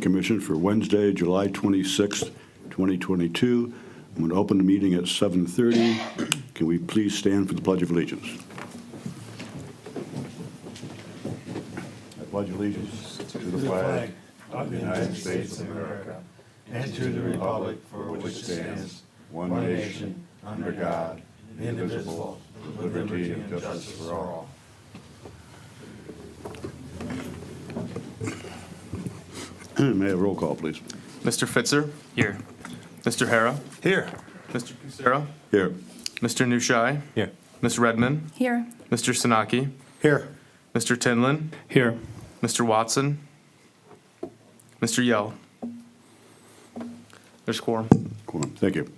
Commission for Wednesday, July 26th, 2022. I'm going to open the meeting at 7:30. Can we please stand for the Pledge of Allegiance? I pledge allegiance to the flag of the United States of America and to the republic for which it stands, one nation, under God, indivisible, with liberty and justice for all. May I have a roll call, please? Mr. Fitzer? Here. Mr. Hara? Here. Mr. Kucera? Here. Mr. Nushai? Here. Ms. Redmond? Here. Mr. Sanaki? Here. Mr. Tinlin? Here. Mr. Watson? Mr. Yell? There's quorum. Quorum. Thank you.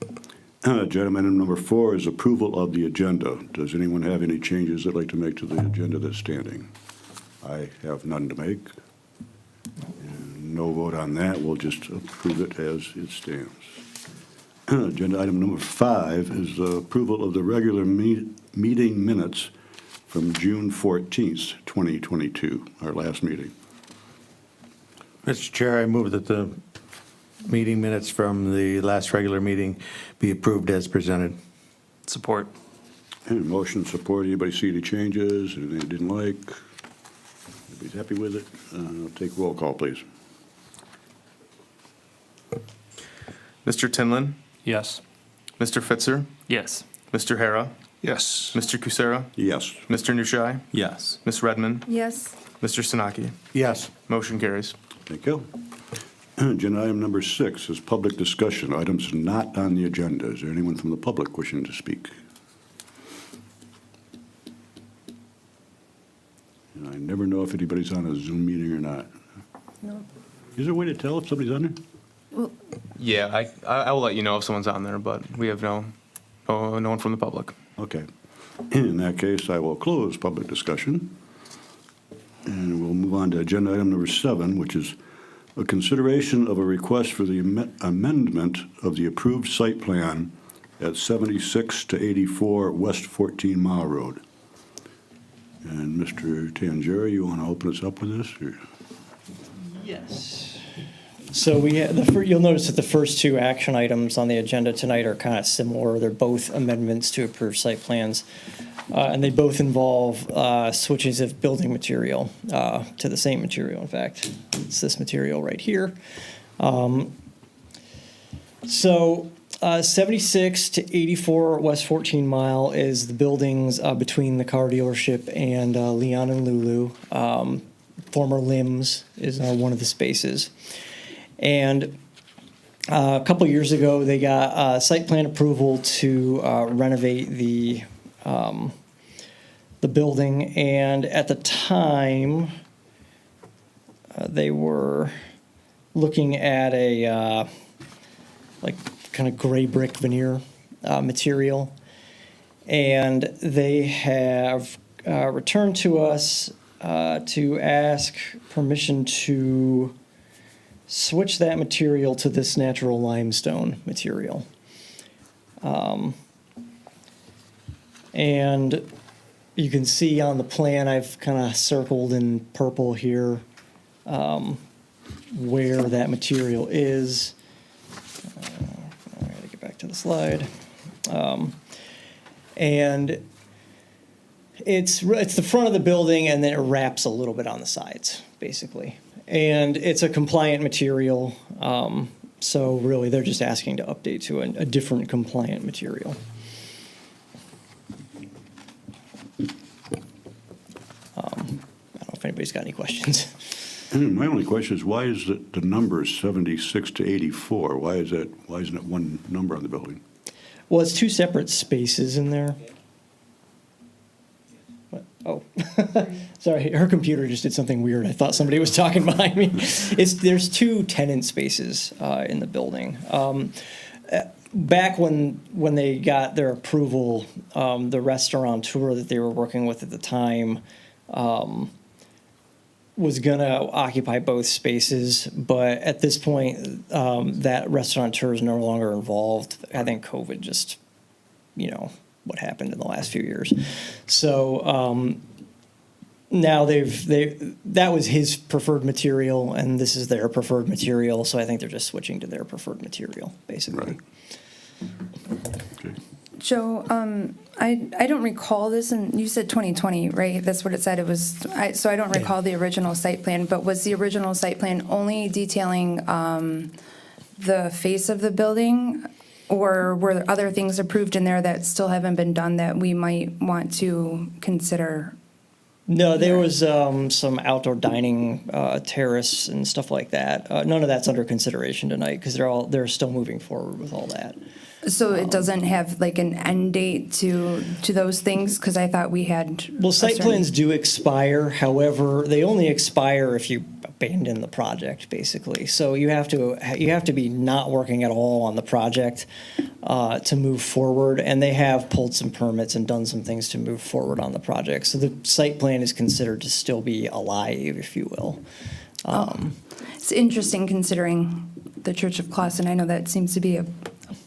Agenda item number 4 is approval of the agenda. Does anyone have any changes they'd like to make to the agenda that's standing? I have none to make. And no vote on that. We'll just approve it as it stands. Agenda item number 5 is the approval of the regular meeting minutes from June 14th, 2022, our last meeting. Mr. Chair, I move that the meeting minutes from the last regular meeting be approved as presented. Support. And motion, support. Anybody see any changes, anything they didn't like? Everybody's happy with it? I'll take roll call, please. Mr. Tinlin? Yes. Mr. Fitzer? Yes. Mr. Hara? Yes. Mr. Kucera? Yes. Mr. Nushai? Yes. Ms. Redmond? Yes. Mr. Sanaki? Yes. Motion carries. Thank you. Agenda item number 6 is public discussion, items not on the agenda. Is there anyone from the public wishing to speak? And I never know if anybody's on a Zoom meeting or not. No. Is there a way to tell if somebody's on there? Well, Yeah, I will let you know if someone's on there, but we have no one from the public. Okay. In that case, I will close public discussion. And we'll move on to agenda item number 7, which is a consideration of a request for the amendment of the approved site plan at 76 to 84 West 14 Mile Road. And Mr. Tangeri, you want to open us up with this? Or? Yes. So we have you'll notice that the first two action items on the agenda tonight are kind of similar. They're both amendments to approved site plans, and they both involve switches of building material to the same material. In fact, it's this material right here. 76 to 84 West 14 Mile is the buildings between the car dealership and Leon and Lulu. Former Limbs is one of the spaces. And a couple years ago, they got site plan approval to renovate the building. And at the time, they were looking at a kind of gray brick veneer material. And they have returned to us to ask permission to switch that material to this natural limestone material. And you can see on the plan, I've kind of circled in purple here where that material is. I gotta get back to the slide. And it's the front of the building, and then it wraps a little bit on the sides, basically. And it's a compliant material, so really they're just asking to update to a different compliant material. I don't know if anybody's got any questions. My only question is, why is the number 76 to 84? Why isn't it one number on the building? Well, it's two separate spaces in there. What? Oh, sorry, her computer just did something weird. I thought somebody was talking behind me. There's two tenant spaces in the building. Back when they got their approval, the restaurateur that they were working with at the time was going to occupy both spaces, but at this point, that restaurateur is no longer involved. I think COVID just, what happened in the last few years. So now that was his preferred material, and this is their preferred material, so I think they're just switching to their preferred material, basically. Right. Okay. Joe, I don't recall this, and you said 2020, right? That's what it said. It was, so I don't Yeah. recall the original site plan, but was the original site plan only detailing the face of the building? Or were there other things approved in there that still haven't been done that we might want to consider? No, there was some outdoor dining terrace and stuff like that. None of that's under consideration tonight because they're still moving forward with all that. So it doesn't have like an end date to those things? Because I thought we had. Well, a site certain- plans do expire. However, they only expire if you abandon the project, basically. So you have to be not working at all on the project to move forward. And they have pulled some permits and done some things to move forward on the project. So the site plan is considered to still be alive, if you will. It's interesting considering the Church of Clausen. I know that seems to be a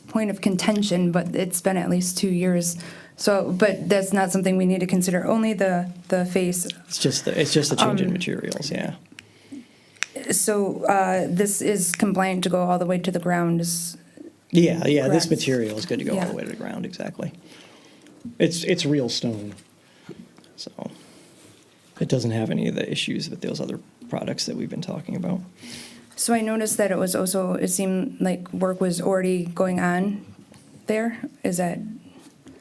point of contention, but it's been at least 2 years. So, but that's not something we need to consider. Only the face. It's just a change in materials, yeah. So this is compliant to go all the way to the ground. Yeah, this Correct. material is good to go all Yeah. the way to the ground, exactly. It's real stone, so it doesn't have any of the issues with those other products that we've been talking about. So I noticed that it seemed like work was already going on there. Is that,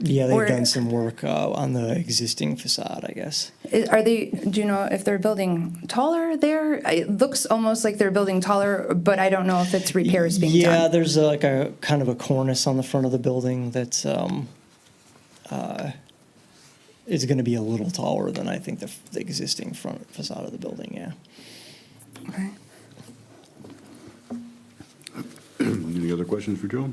Yeah, they've Or- done some work on the existing facade, I guess. do you know if they're building taller there? It looks almost like they're building taller, but I don't know if it's repairs being Yeah, done. there's like a kind of a cornice on the front of the building that's is going to be a little taller than I think the existing front facade of the building, yeah. Okay. Any other questions for Joe?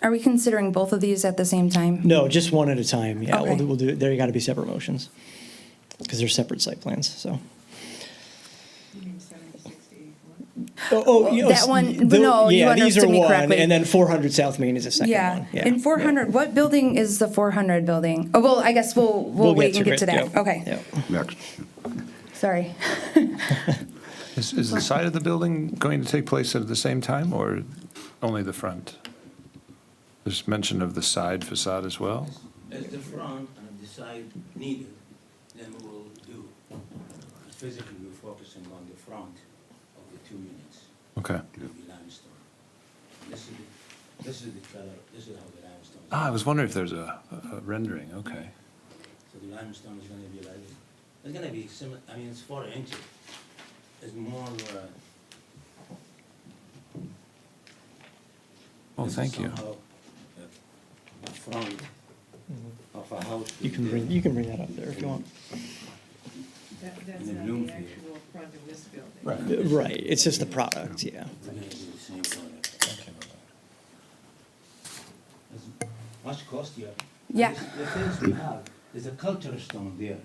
Are we considering both of these at the same time? No, just one at a time, yeah. Okay. We'll do, there got to be separate motions because they're separate site plans, so. That one- no, you yeah, these are understood me one, correctly. and then 400 South Main is the second one. Yeah, in 400, what building is the 400 building? Oh, well, I guess we'll wait and get to that. Yep, Okay, yep. Next. sorry. Is the side of the building going to take place at the same time, or only the front? There's mention of the side facade as well? As the front and the side needed, then we will do. Physically, we're focusing on the front of the 2 units, Okay. the limestone. This is the color, this is how the limestone is. Ah, I was wondering if there's a rendering, okay. So the limestone is gonna be like, it's gonna be similar, I mean, it's 4 inches. It's more, Oh, this is thank you. somehow the front of a house. You can bring that up there if you want. That's In the not bloom the field. actual front of this building. Right, it's just the product, yeah. We're gonna do the same product. It's much costlier. Yeah. The things we have, there's a culture stone there,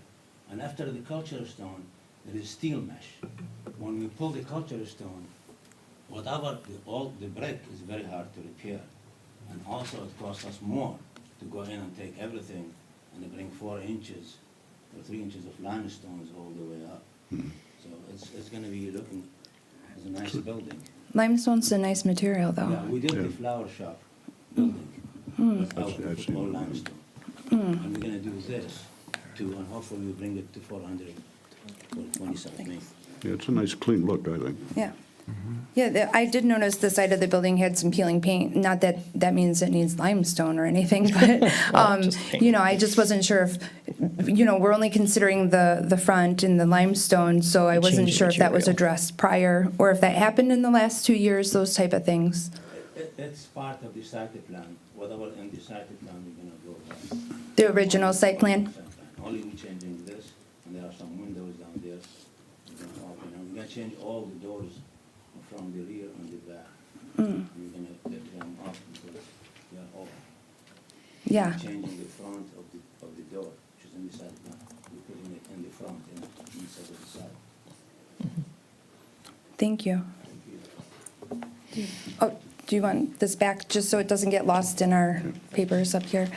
and after the culture stone, there is steel mesh. When we pull the culture stone, whatever, all the brick is very hard to repair. And also it costs us more to go in and take everything and to bring 4 inches or 3 inches of limestones all the way up. So it's gonna be looking as a nice building. Limestone's a nice material, Yeah, though. we did the Yeah. flower shop building. Without That's all even better. limestone. And we're gonna do this too, and hopefully we'll bring it to 400 or 27 May. Yeah, it's a nice, clean look, I think. Yeah. Yeah, I did notice the side of the building had some peeling paint. Not that that means it needs limestone or anything, but, just paint. I just wasn't sure if, we're only considering the front and the limestone, so I wasn't Change in sure if that was material. addressed prior, or if that happened in the last 2 years, those type of things. It's part of the site plan, whatever in the site plan, we're gonna go by. The original site plan? Site plan. Only we changing this, and there are some windows down there. We're gonna change all the doors from the rear and the back. We're gonna let them up because they are open. Yeah. Changing the front of the door, which is in the side plan. We're putting it in the front and inside of the side. Thank you. Oh, do you want this back, just so it doesn't get lost in our papers up here?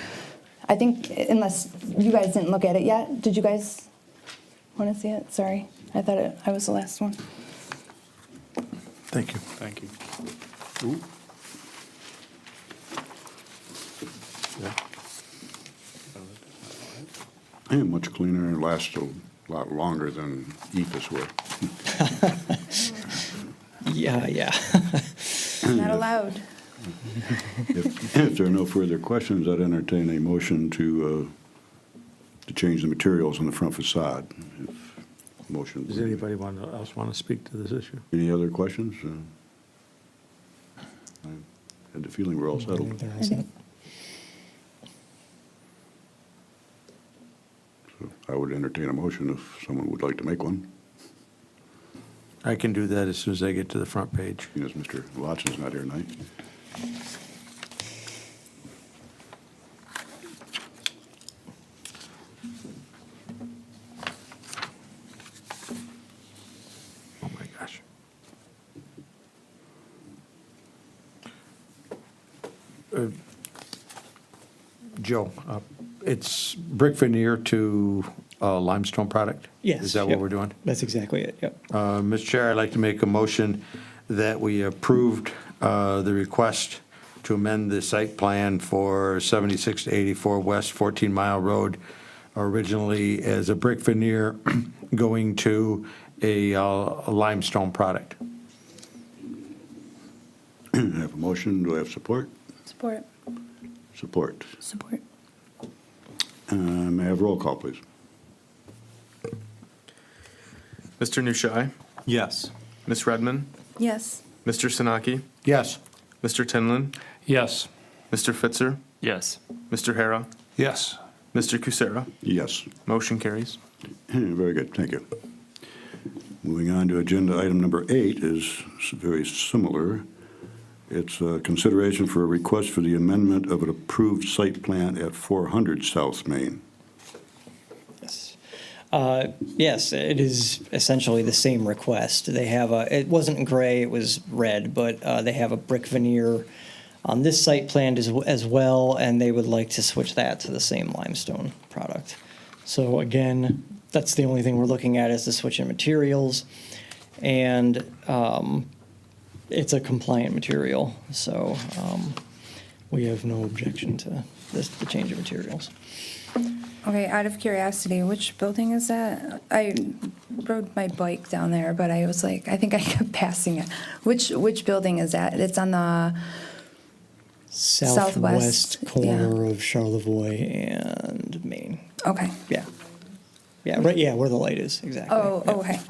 I think, unless you guys didn't look at it yet, did you guys? Want to see it? Sorry. I thought I was the last one. Thank you. Thank you. Yeah, much cleaner and lasts a lot longer than EFS will. Yeah. Not allowed. If there are no further questions, I'd entertain a motion to change the materials on the front facade. If motion. Does anybody else want to speak to this issue? Any other questions? I had the feeling we're all settled. They're all set. So I would entertain a motion if someone would like to make one. I can do that as soon as I get to the front page. Because Mr. Watson's not here tonight. Oh, my gosh. Joe, it's brick veneer to limestone product? Yes. Is that what yep. we're doing? That's exactly it, yep. Mr. Chair, I'd like to make a motion that we approved the request to amend the site plan for 76 to 84 West 14 Mile Road, originally as a brick veneer going to a limestone product. I have a motion. Do I have support? Support. Support. Support. May I have roll call, please? Mr. Nushai, Yes. Ms. Redmond, Yes. Mr. Sanaki, Yes. Mr. Tinlin, Yes. Mr. Fitzer, Yes. Mr. Hara, Yes. Mr. Kucera. Yes. Motion carries. Very good, thank you. Moving on to agenda item number 8 is very similar. It's a consideration for a request for the amendment of an approved site plan at 400 South Main. Yes. Yes, it is essentially the same request. They have it wasn't gray, it was red, but they have a brick veneer on this site plan as well, and they would like to switch that to the same limestone product. So again, that's the only thing we're looking at is the switch in materials, and it's a compliant material, so we have no objection to the change of materials. Okay, out of curiosity, which building is that? I rode my bike down there, but I was like, I think I kept passing it. Which building is that? It's on the Southwest Southwest, corner of Charlevoix and Maine. Okay. Yeah. Yeah, right, yeah, where the light is, exactly. Oh, Yeah. okay.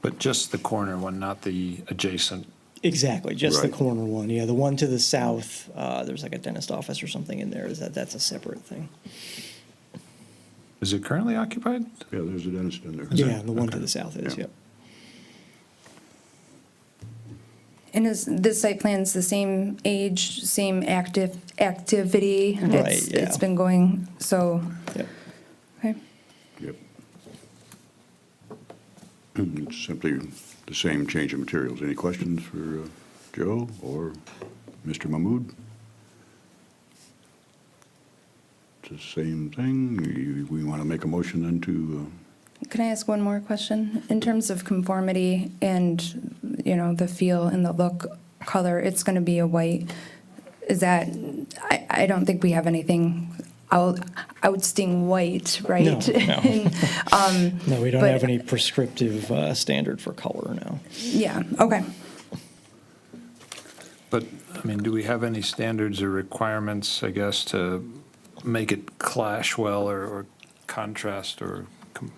But just the corner one, not the adjacent. Exactly, just the Right. corner one. Yeah, the one to the south, there's like a dentist office or something in there. That's a separate thing. Is it currently occupied? Yeah, there's a dentist in there. Yeah, the one to the south is, Yeah. yep. And is this site plan's the same age, same activity? Right, yeah. It's been going, so, Yep. okay. Yep. It's simply the same change of materials. Any questions for Joe or Mr. Mahmood? It's the same thing. We want to make a motion then to, Can I ask one more question? In terms of conformity and, the feel and the look, color, it's going to be a white. Is that, I don't think we have anything outstanding white, right? No, no. And, No, we don't but- have any prescriptive standard for color now. Yeah, okay. But, I mean, do we have any standards or requirements, I guess, to make it clash well or contrast or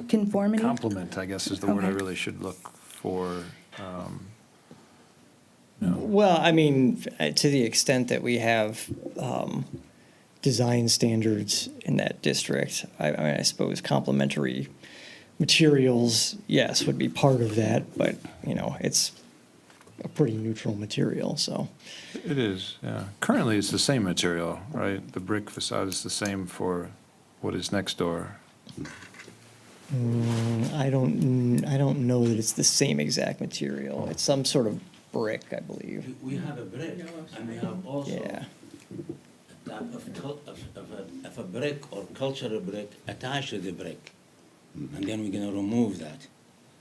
Conformity? complement, I guess is the word I Okay. really should look for? Well, I mean, to the extent that we have design standards in that district, I suppose complementary materials, yes, would be part of that, but, it's a pretty neutral material, so. It is, yeah. Currently, it's the same material, right? The brick facade is the same for what is next door. I don't know that it's the same exact material. It's some sort of brick, I believe. We have a brick, and we have also Yeah. a type of a brick or cultural brick attached to the brick. And then we're gonna remove that.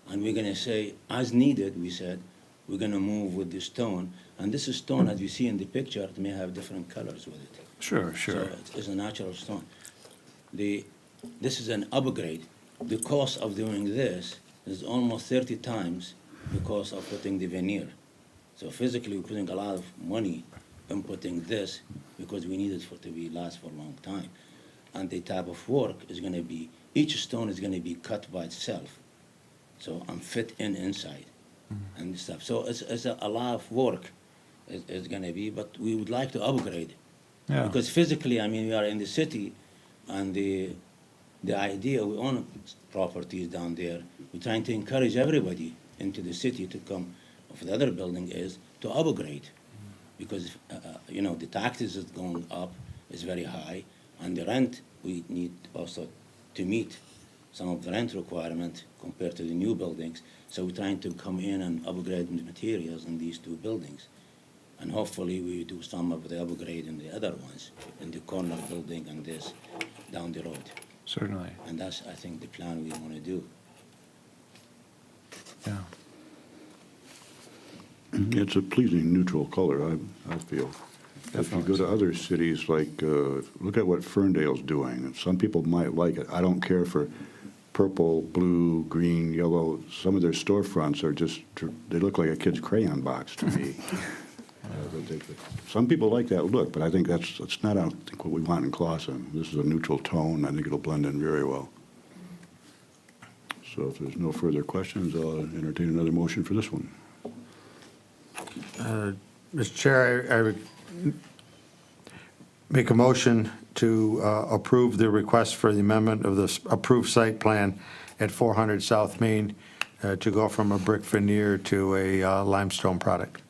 And we're gonna say, as needed, we said, we're gonna move with the stone. And this stone, as you see in the picture, it may have different colors with it. Sure, So sure. it's a natural stone. This is an upgrade. The cost of doing this is almost 30 times the cost of putting the veneer. So physically, we're putting a lot of money in putting this because we need it to last for a long time. And the type of work is gonna be, each stone is gonna be cut by itself. So I'm fit inside and stuff. So it's a lot of work it's gonna be, but we would like to upgrade. Yeah. Because physically, I mean, we are in the city, and the idea, we own properties down there. We're trying to encourage everybody into the city to come. For the other building is to upgrade, because you know the taxes is going up, is very high, and the rent we need also to meet some of the rent requirement compared to the new buildings. So we're trying to come in and upgrade the materials in these two buildings. And hopefully we do some of the upgrade in the other ones, in the corner building and this down the road. Certainly, And that's, I think, the plan we want to do. yeah. It's a pleasing neutral color, I feel. If you go to other cities, like, look at what Ferndale's doing, and some people might like it. I don't care for purple, blue, green, yellow. Some of their storefronts are just, they look like a kid's crayon box to me. Some people like that look, but I think that's not, I don't think, what we want in Clawson. This is a neutral tone. I think it'll blend in very well. So if there's no further questions, I'll entertain another motion for this one. Mr. Chair, I would make a motion to approve the request for the amendment of the approved site plan at 400 South Main to go from a brick veneer to a limestone product.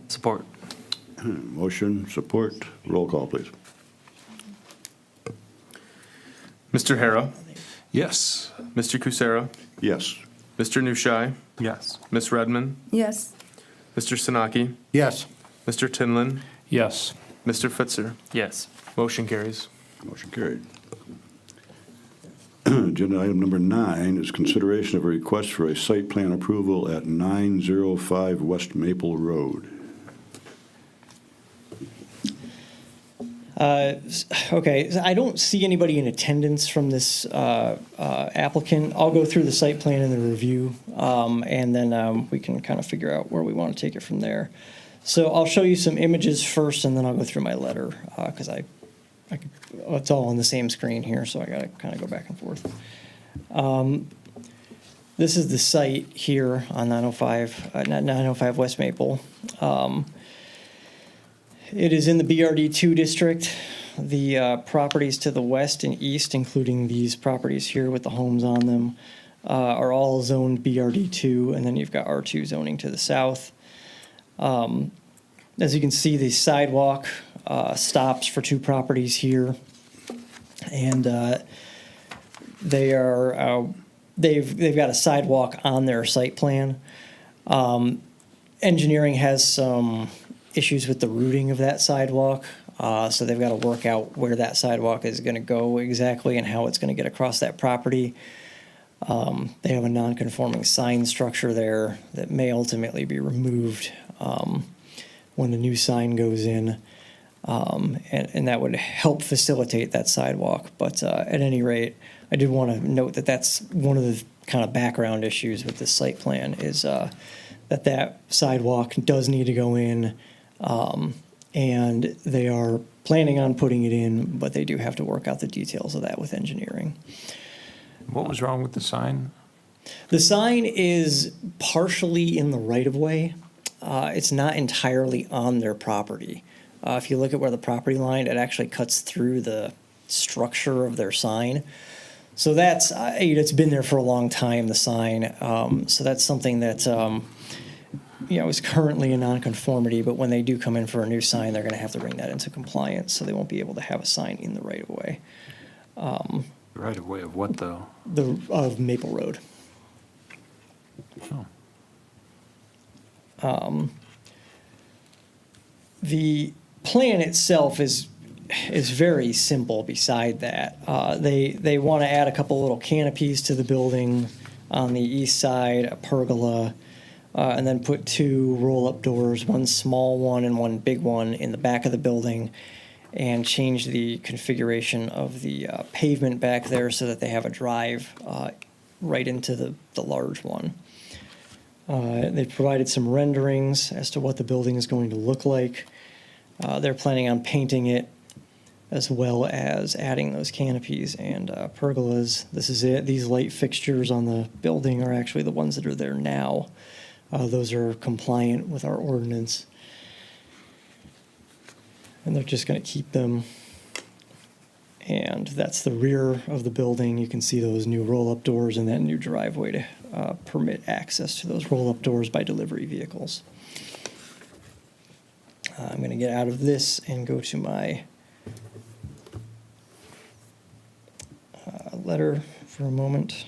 Support. Motion, support, roll call, please. Mr. Hara, Yes. Mr. Kucera, Yes. Mr. Nushai, Yes. Ms. Redmond, Yes. Mr. Sanaki, Yes. Mr. Tinlin, Yes. Mr. Fitzer. Yes. Motion carries. Motion carried. Agenda item number 9 is consideration of a request for a site plan approval at 905 West Maple Road. Okay, so I don't see anybody in attendance from this applicant. I'll go through the site plan and the review, and then we can kind of figure out where we want to take it from there. So I'll show you some images first, and then I'll go through my letter, because it's all on the same screen here, so I got to kind of go back and forth. This is the site here on 905 West Maple. It is in the BRD2 district. The properties to the west and east, including these properties here with the homes on them, are all zoned BRD2, and then you've got R2 zoning to the south. As you can see, the sidewalk stops for two properties here, and they've got a sidewalk on their site plan. Engineering has some issues with the routing of that sidewalk, so they've got to work out where that sidewalk is going to go exactly and how it's going to get across that property. They have a non-conforming sign structure there that may ultimately be removed when the new sign goes in, and that would help facilitate that sidewalk. But at any rate, I did want to note that that's one of the kind of background issues with this site plan is that sidewalk does need to go in, and they are planning on putting it in, but they do have to work out the details of that with engineering. What was wrong with the sign? The sign is partially in the right-of-way. It's not entirely on their property. If you look at where the property line, it actually cuts through the structure of their sign. So that's, it's been there for a long time, the sign. So that's something that, is currently a nonconformity, but when they do come in for a new sign, they're going to have to bring that into compliance, so they won't be able to have a sign in the right-of-way. Right of way of what, though? Of Maple Road. Oh. The plan itself is is very simple beside that. They want to add a couple little canopies to the building on the east side, a pergola, and then put 2 roll-up doors, one small one and one big one in the back of the building, and change the configuration of the pavement back there so that they have a drive right into the large one. They've provided some renderings as to what the building is going to look like. They're planning on painting it as well as adding those canopies and pergolas. This is it. These light fixtures on the building are actually the ones that are there now. Those are compliant with our ordinance. And they're just going to keep them. And that's the rear of the building. You can see those new roll-up doors and that new driveway to permit access to those roll-up doors by delivery vehicles. I'm going to get out of this and go to my letter for a moment.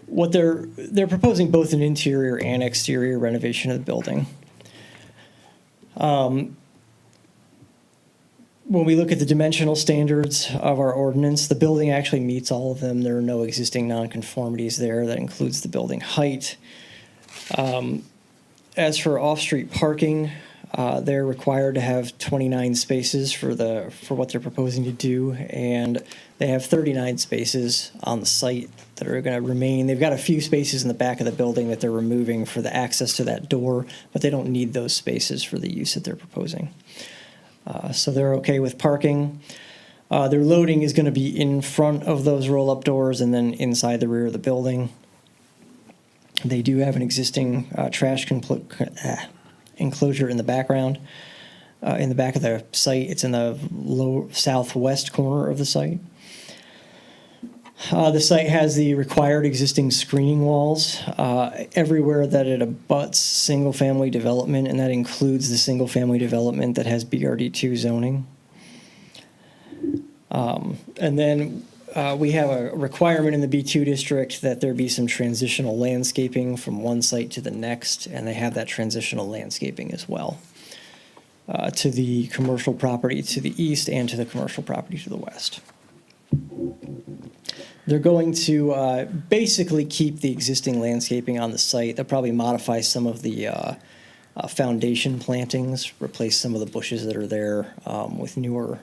What they're proposing both an interior and exterior renovation of the building. When we look at the dimensional standards of our ordinance, the building actually meets all of them. There are no existing nonconformities there. That includes the building height. As for off-street parking, they're required to have 29 spaces for what they're proposing to do, and they have 39 spaces on the site that are going to remain. They've got a few spaces in the back of the building that they're removing for the access to that door, but they don't need those spaces for the use that they're proposing. So they're okay with parking. Their loading is going to be in front of those roll-up doors and then inside the rear of the building. They do have an existing trash enclosure in the background. In the back of the site, it's in the low southwest corner of the site. The site has the required existing screening walls everywhere that it abuts single-family development, and that includes the single-family development that has BRD2 zoning. And then we have a requirement in the B2 district that there be some transitional landscaping from one site to the next, and they have that transitional landscaping as well to the commercial property to the east and to the commercial property to the west. They're going to basically keep the existing landscaping on the site. They'll probably modify some of the foundation plantings, replace some of the bushes that are there with newer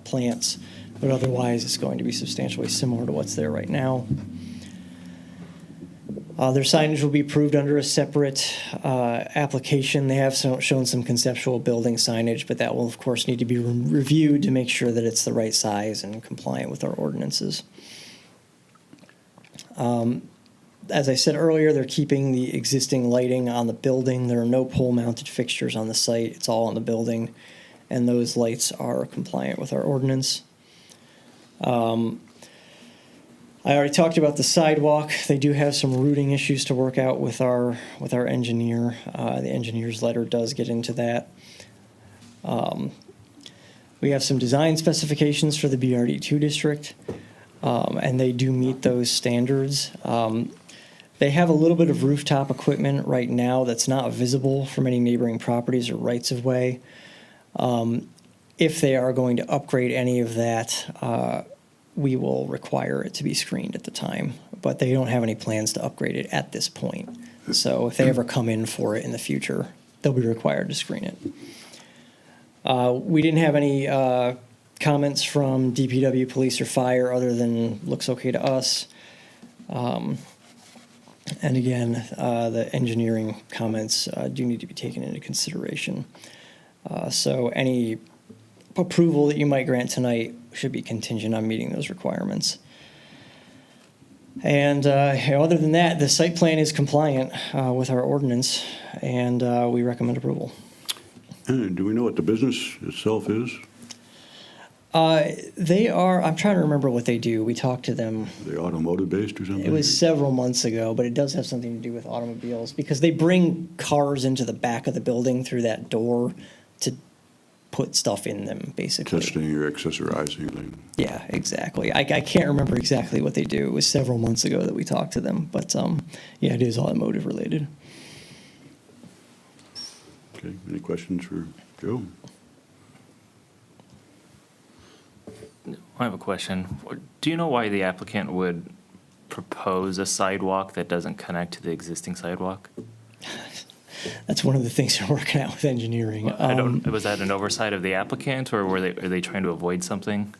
plants, but otherwise it's going to be substantially similar to what's there right now. Their signage will be approved under a separate application. They have shown some conceptual building signage, but that will, of course, need to be reviewed to make sure that it's the right size and compliant with our ordinances. As I said earlier, they're keeping the existing lighting on the building. There are no pole-mounted fixtures on the site. It's all on the building, and those lights are compliant with our ordinance. I already talked about the sidewalk. They do have some routing issues to work out with our engineer. The engineer's letter does get into that. We have some design specifications for the BRD2 district, and they do meet those standards. They have a little bit of rooftop equipment right now that's not visible from any neighboring properties or rights of way. If they are going to upgrade any of that, we will require it to be screened at the time, but they don't have any plans to upgrade it at this point. So if they ever come in for it in the future, they'll be required to screen it. We didn't have any comments from DPW, police, or fire other than looks okay to us. And again, the engineering comments do need to be taken into consideration. So any approval that you might grant tonight should be contingent on meeting those requirements. And other than that, the site plan is compliant with our ordinance, and we recommend approval. And do we know what the business itself is? They are, I'm trying to remember what they do. We talked to them. Are they automotive-based or something? It was several months ago, but it does have something to do with automobiles because they bring cars into the back of the building through that door to put stuff in them, basically. Testing or accessorizing thing. Yeah, exactly. I can't remember exactly what they do. It was several months ago that we talked to them, but yeah, it is automotive related. Okay, any questions for Joe? I have a question. Do you know why the applicant would propose a sidewalk that doesn't connect to the existing sidewalk? That's one of the things we're working out with engineering. I don't, was that an oversight of the applicant, or are they trying to avoid something?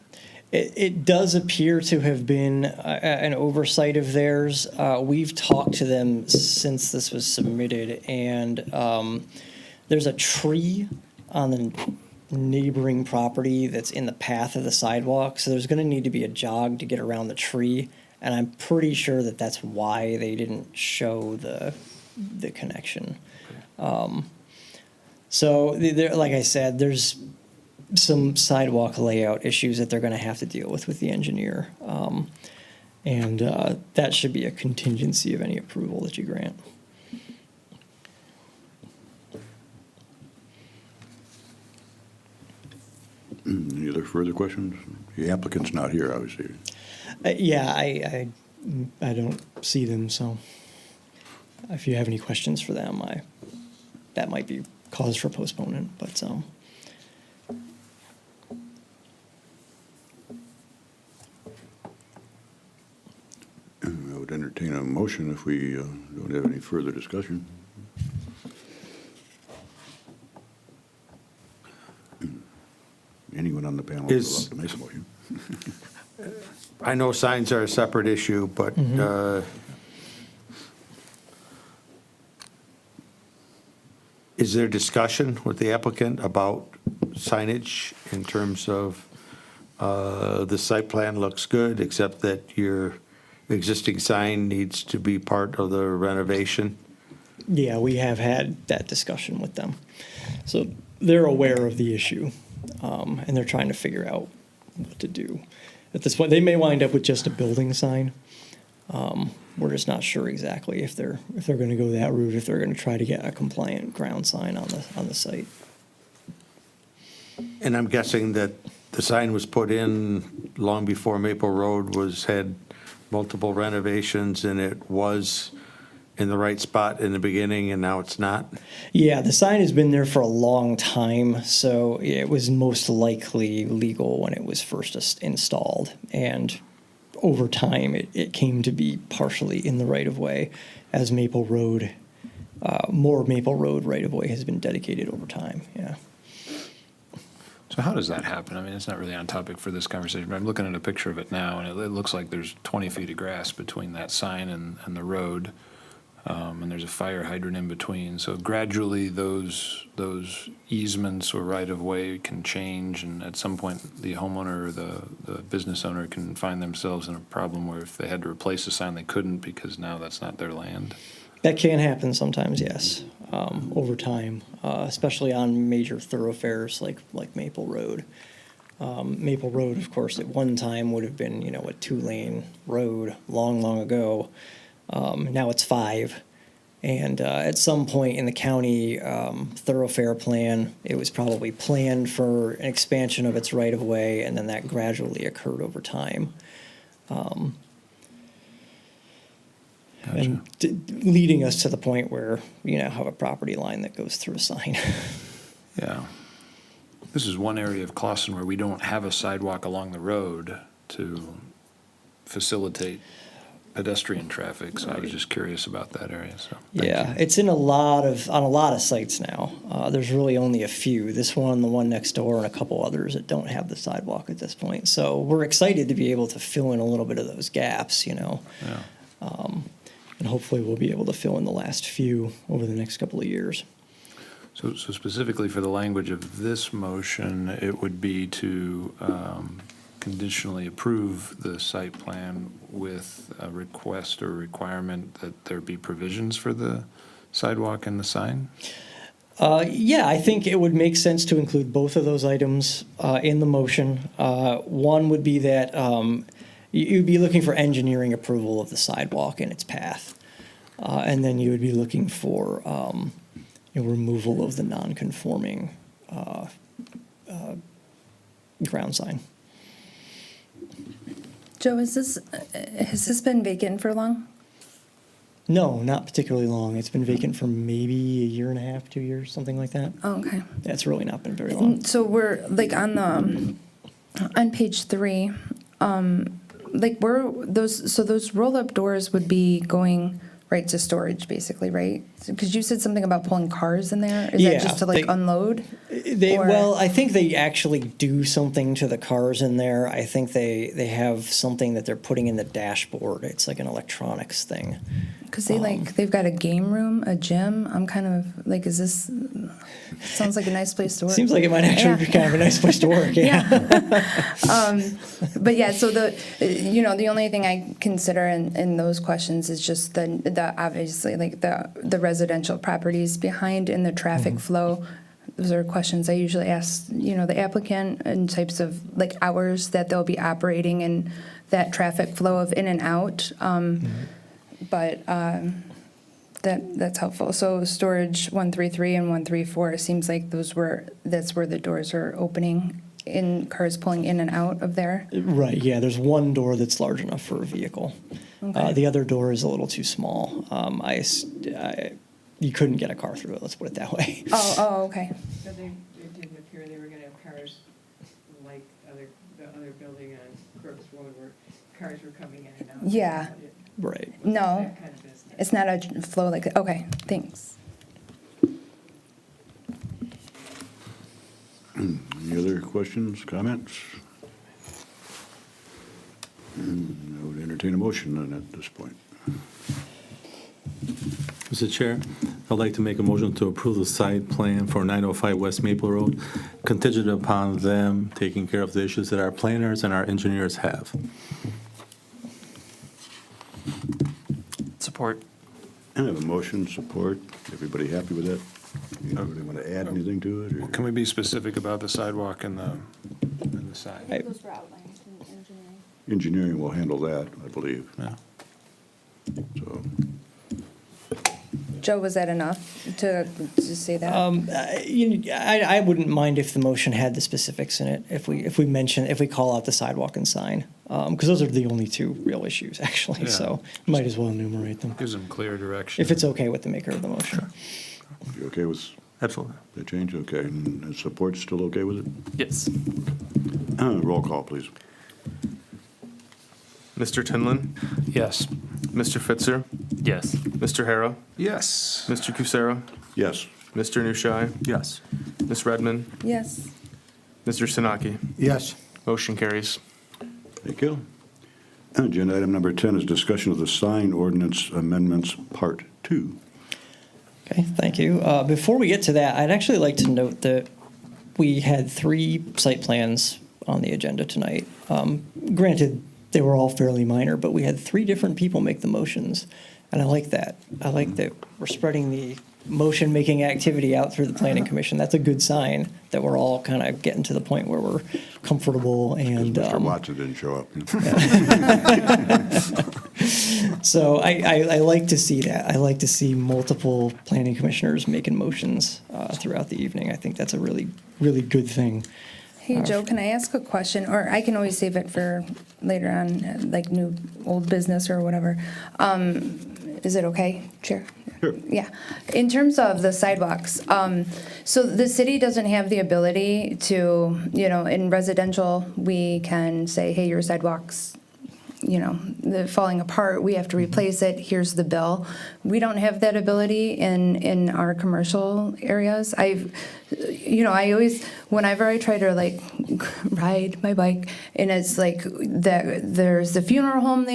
It does appear to have been an oversight of theirs. We've talked to them since this was submitted, and there's a tree on the neighboring property that's in the path of the sidewalk, so there's going to need to be a jog to get around the tree, and I'm pretty sure that that's why they didn't show the connection. So there, like I said, there's some sidewalk layout issues that they're going to have to deal with the engineer. And that should be a contingency of any approval that you grant. Any other further questions? The applicant's not here, obviously. Yeah, I don't see them, so if you have any questions for them, that might be cause for postponement, but I would entertain a motion if we don't have any further discussion. Anyone on the panel would Is- love to make a motion. I know signs are a separate issue, but is there discussion with the applicant about signage in terms of the site plan looks good, except that your existing sign needs to be part of the renovation? yeah, we have had that discussion with them. So they're aware of the issue, and they're trying to figure out what to do. At this point, they may wind up with just a building sign. We're just not sure exactly if they're going to go that route, if they're going to try to get a compliant ground sign on the site. And I'm guessing that the sign was put in long before Maple Road had multiple renovations, and it was in the right spot in the beginning, and now it's not? Yeah, the sign has been there for a long time, so it was most likely legal when it was first installed. And over time, it came to be partially in the right-of-way as Maple Road, more Maple Road right-of-way has been dedicated over time, yeah. So how does that happen? I mean, it's not really on topic for this conversation, but I'm looking at a picture of it now, and it looks like there's 20 feet of grass between that sign and the road. And there's a fire hydrant in between. So gradually, those easements or right-of-way can change, and at some point, the homeowner or the business owner can find themselves in a problem where if they had to replace a sign, they couldn't because now that's not their land. That can happen sometimes, yes, over time, especially on major thoroughfares like Maple Road. Maple Road, of course, at one time would have been, a 2-lane road long ago. Now it's 5. And at some point in the county thoroughfare plan, it was probably planned for an expansion of its right-of-way, and then that gradually occurred over time. And leading us to the point where you now have a property line that goes through a sign. Yeah. This is one area of Clawson where we don't have a sidewalk along the road to facilitate pedestrian traffic, so I was just curious about that area, so. thank Yeah, you. it's in on a lot of sites now. There's really only a few. This one, the one next door, and a couple others that don't have the sidewalk at this point. So we're excited to be able to fill in a little bit of those gaps, Yeah. and hopefully we'll be able to fill in the last few over the next couple of years. So specifically for the language of this motion, it would be to conditionally approve the site plan with a request or requirement that there be provisions for the sidewalk and the sign? Yeah, I think it would make sense to include both of those items in the motion. One would be that you'd be looking for engineering approval of the sidewalk and its path. And then you would be looking for removal of the non-conforming ground sign. Joe, has this been vacant for long? No, not particularly long. It's been vacant for maybe a year and a half, 2 years, something like that. Oh, okay. That's really not been very long. So we're like on page 3, like those roll-up doors would be going right to storage, basically, right? Because you said something about pulling cars in there. Is Yeah, that just to like they- unload? Or- Well, I think they actually do something to the cars in there. I think they have something that they're putting in the dashboard. It's like an electronics thing. Because they've got a game room, a gym. I'm kind of like, sounds like a nice place to work. Seems like it might actually be kind of a nice place to work. Yeah. But yeah, so the only thing I consider in those questions is just the obviously like the residential properties behind and the traffic flow. Those are questions I usually ask, the applicant, and types of like hours that they'll be operating and that traffic flow of in and out. But that's helpful. So storage 133 and 134 seems like that's where the doors are opening, in cars pulling in and out of there. Right. Yeah. There's one door that's large enough for a vehicle. Okay. The other door is a little too small. You couldn't get a car through it. Let's put it that way. Oh, okay. But it didn't appear they were gonna have cars like the other building on Crooks Road where cars were coming in and out. Yeah. Right. No, That kind of business. it's not a flow like that. Okay, thanks. Any other questions, comments? I would entertain a motion then at this point. Mr. Chair, I'd like to make a motion to approve the site plan for 905 West Maple Road, contingent upon them taking care of the issues that our planners and our engineers have. Support. I have a motion, support. Everybody happy with that? Anybody want to add anything to it? or- Can we be specific about the sidewalk and the sign? Right. Those were outlined in engineering. Engineering will handle that, I believe. Yeah. So, Joe, was that enough to say that? I wouldn't mind if the motion had the specifics in it. If we call out the sidewalk and sign, because those are the only two real issues actually. Yeah. So might as well enumerate them Gives them clear direction. if it's okay with the maker of the motion. you okay with Absolutely. the change? Okay. And support still okay with it? Yes. Roll call, please. Mr. Tinlin, Yes. Mr. Fitzer, Yes. Mr. Harrow, Yes. Mr. Cusero, Yes. Mr. Nushai, Yes. Ms. Redmond, Yes. Mr. Sinaki. Yes. Motion carries. Thank you. Agenda item number 10 is discussion of the sign ordinance amendments, Part 2. Okay, thank you. Before we get to that, I'd actually like to note that we had 3 site plans on the agenda tonight. Granted, they were all fairly minor, but we had 3 different people make the motions, and I like that. I like that we're spreading the motion-making activity out through the planning commission. That's a good sign that we're all kind of getting to the point where we're comfortable and. Mr. Watson didn't show up. So I like to see that. I like to see multiple planning commissioners making motions throughout the evening. I think that's a really, really good thing. Hey, Joe, can I ask a question? Or I can always save it for later on, like old business or whatever. Is it okay, Chair? Sure. Yeah. In terms of the sidewalks, so the city doesn't have the ability to, in residential, we can say, hey, your sidewalks, they're falling apart, we have to replace it, here's the bill. We don't have that ability in our commercial areas. I always, whenever I try to like ride my bike, and it's like there's the funeral home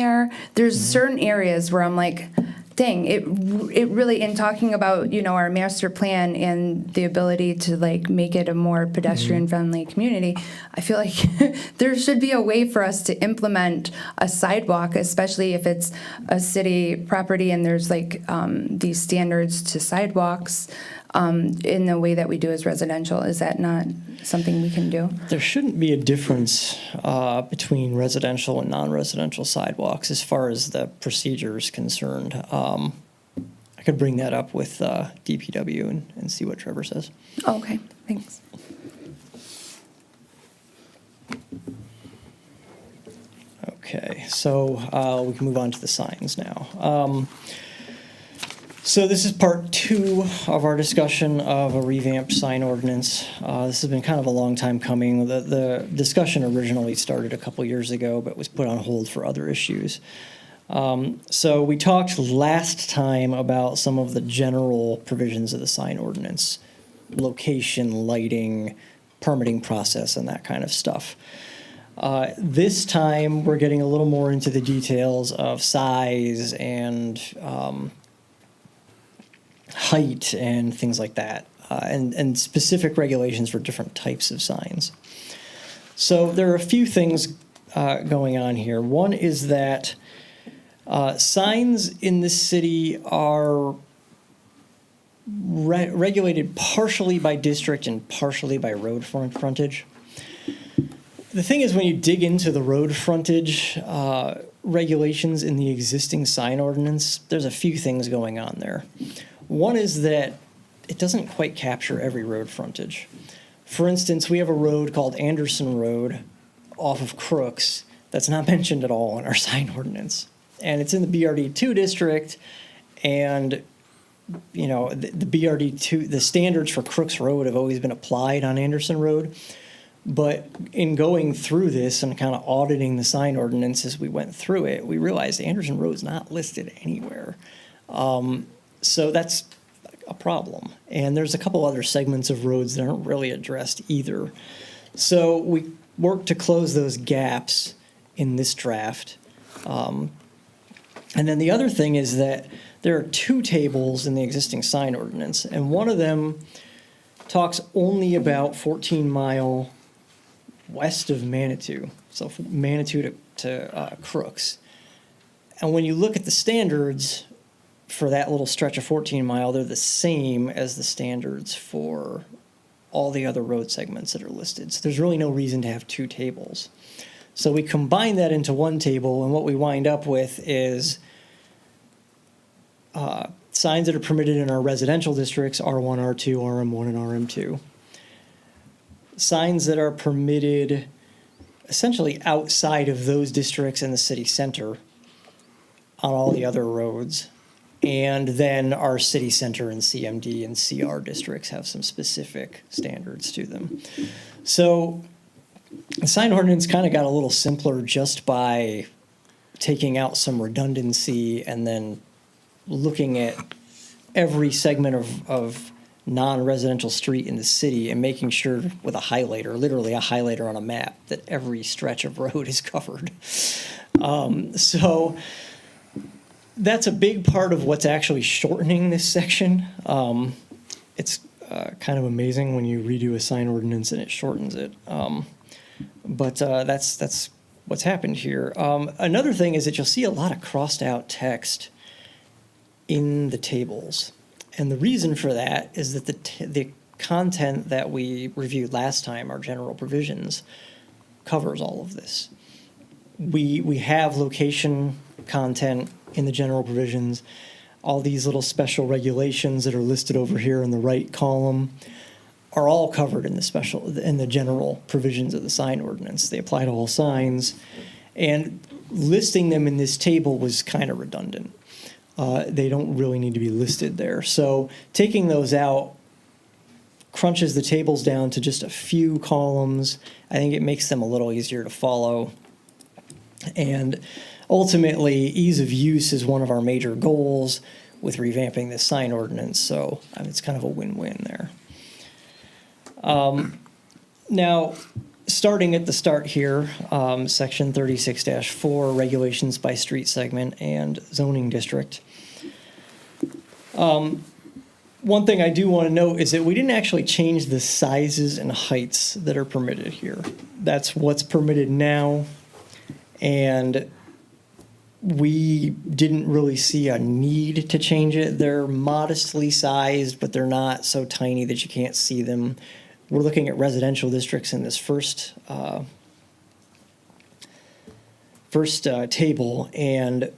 there's certain areas where I'm like, dang, it really, in talking about, our master plan and the ability to like make it a more pedestrian friendly community, I feel like there should be a way for us to implement a sidewalk, especially if it's a city property and there's like these standards to sidewalks in the way that we do as residential. Is that not something we can do? There shouldn't be a difference between residential and non-residential sidewalks as far as the procedure is concerned. I could bring that up with DPW and see what Trevor says. Oh, okay, thanks. Okay, so we can move on to the signs now. So this is part 2 of our discussion of a revamped sign ordinance. This has been kind of a long time coming. The discussion originally started a couple years ago, but was put on hold for other issues. So we talked last time about some of the general provisions of the sign ordinance, location, lighting, permitting process, and that kind of stuff. This time, we're getting a little more into the details of size and height and things like that, and specific regulations for different types of signs. So there are a few things going on here. One is that signs in this city are regulated partially by district and partially by road frontage. The thing is, when you dig into the road frontage regulations in the existing sign ordinance, there's a few things going on there. One is that it doesn't quite capture every road frontage. For instance, we have a road called Anderson Road off of Crooks that's not mentioned at all in our sign ordinance. And it's in the BRD2 district, and you know, the BRD2, the standards for Crooks Road have always been applied on Anderson Road. But in going through this and kind of auditing the sign ordinance as we went through it, we realized Anderson Road is not listed anywhere. So that's a problem. And there's a couple other segments of roads that aren't really addressed either. So we worked to close those gaps in this draft. And then the other thing is that there are 2 tables in the existing sign ordinance, and one of them talks only about 14 Mile west of Manitou, so from Manitou to Crooks. And when you look at the standards for that little stretch of 14 Mile, they're the same as the standards for all the other road segments that are listed. So there's really no reason to have 2 tables. So we combine that into one table, and what we wind up with is signs that are permitted in our residential districts, R1, R2, RM1, and RM2. Signs that are permitted essentially outside of those districts in the city center on all the other roads. And then our city center and CMD and CR districts have some specific standards to them. So the sign ordinance kind of got a little simpler just by taking out some redundancy and then looking at every segment of non-residential street in the city and making sure with a highlighter, literally a highlighter on a map, that every stretch of road is covered. So that's a big part of what's actually shortening this section. It's kind of amazing when you redo a sign ordinance and it shortens it. But that's what's happened here. Another thing is that you'll see a lot of crossed out text in the tables. And the reason for that is that the content that we reviewed last time, our general provisions, covers all of this. We have location content in the general provisions. All these little special regulations that are listed over here in the right column are all covered in the general provisions of the sign ordinance. They apply to all signs, and listing them in this table was kind of redundant. They don't really need to be listed there. So taking those out crunches the tables down to just a few columns. I think it makes them a little easier to follow. And ultimately, ease of use is one of our major goals with revamping this sign ordinance. So it's kind of a win-win there. Now, starting at the start here, section 36-4, regulations by street segment and zoning district. One thing I do want to note is that we didn't actually change the sizes and heights that are permitted here. That's what's permitted now, and we didn't really see a need to change it. They're modestly sized, but they're not so tiny that you can't see them. We're looking at residential districts in this first table, and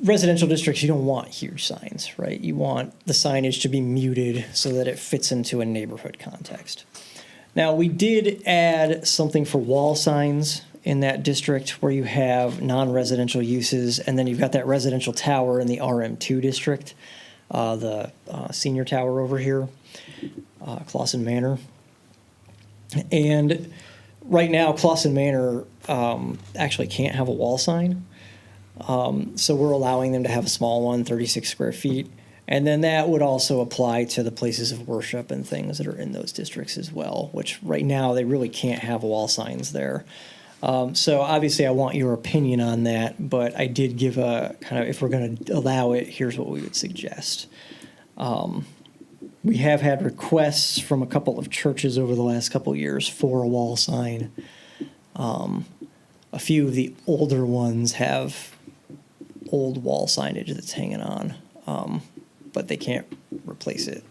residential districts, you don't want huge signs, right? You want the signage to be muted so that it fits into a neighborhood context. Now, we did add something for wall signs in that district where you have non-residential uses, and then you've got that residential tower in the RM2 district, the senior tower over here, Clausen Manor. And right now, Clausen Manor actually can't have a wall sign. So we're allowing them to have a small one, 36 square feet. And then that would also apply to the places of worship and things that are in those districts as well, which right now they really can't have wall signs there. So obviously I want your opinion on that, but I did give a kind of, if we're going to allow it, here's what we would suggest. We have had requests from a couple of churches over the last couple of years for a wall sign. A few of the older ones have old wall signage that's hanging on, but they can't replace it.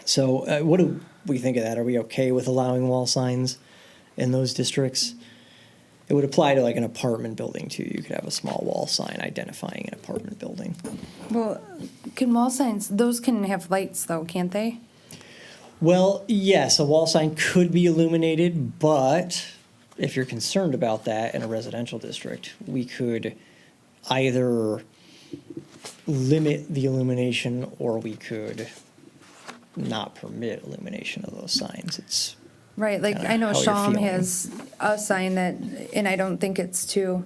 So what do we think of that? Are we okay with allowing wall signs in those districts? It would apply to like an apartment building too. You could have a small wall sign identifying an apartment building. Well, can wall signs, those can have lights though, can't they? Well, yes, a wall sign could be illuminated, but if you're concerned about that in a residential district, we could either limit the illumination or we could not permit illumination of those signs. It's Right, like kinda I know how you're Shalom feeling. has a sign that, and I don't think it's too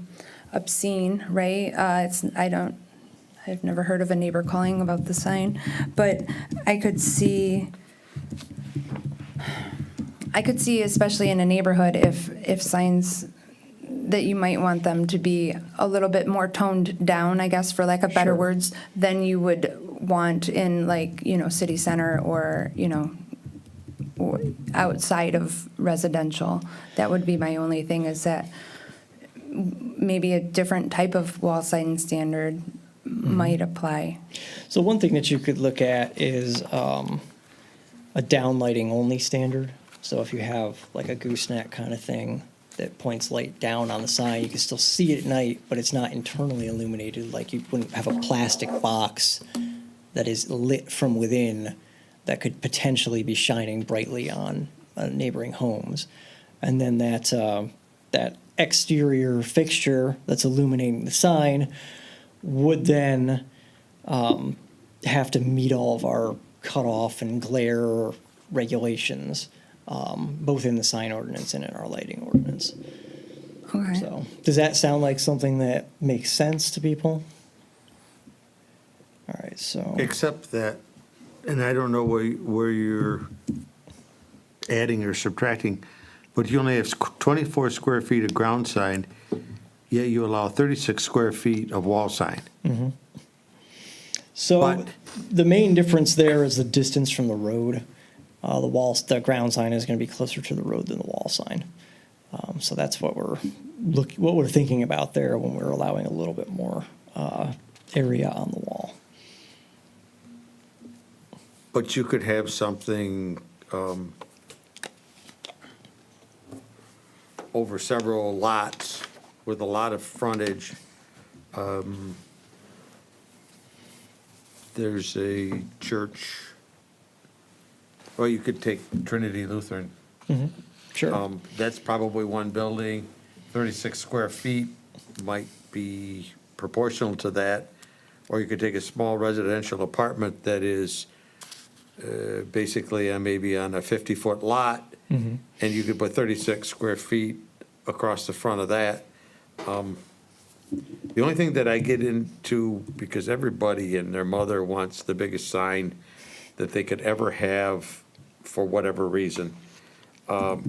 obscene, right? I've never heard of a neighbor calling about the sign, but I could see, especially in a neighborhood, if signs that you might want them to be a little bit more toned down, I guess, for lack of better Sure. words, than you would want in like, city center or, or outside of residential. That would be my only thing, is that maybe a different type of wall sign standard might apply. So one thing that you could look at is a downlighting only standard. So if you have like a gooseneck kind of thing that points light down on the sign, you can still see it at night, but it's not internally illuminated. Like you wouldn't have a plastic box that is lit from within that could potentially be shining brightly on neighboring homes. And then that exterior fixture that's illuminating the sign would then have to meet all of our cutoff and glare regulations, both in the sign ordinance and in our lighting ordinance. Okay. So, does that sound like something that makes sense to people? All right, so. Except that, and I don't know where you're adding or subtracting, but you only have 24 square feet of ground sign, yet you allow 36 square feet of wall sign. So But- the main difference there is the distance from the road. The ground sign is going to be closer to the road than the wall sign. So that's what we're thinking about there when we're allowing a little bit more area on the wall. But you could have something over several lots with a lot of frontage. There's a church, well, you could take Trinity Lutheran. Sure. That's probably one building, 36 square feet might be proportional to that. Or you could take a small residential apartment that is basically maybe on a 50-foot lot, and you could put 36 square feet across the front of that. The only thing that I get into, because everybody and their mother wants the biggest sign that they could ever have for whatever reason, but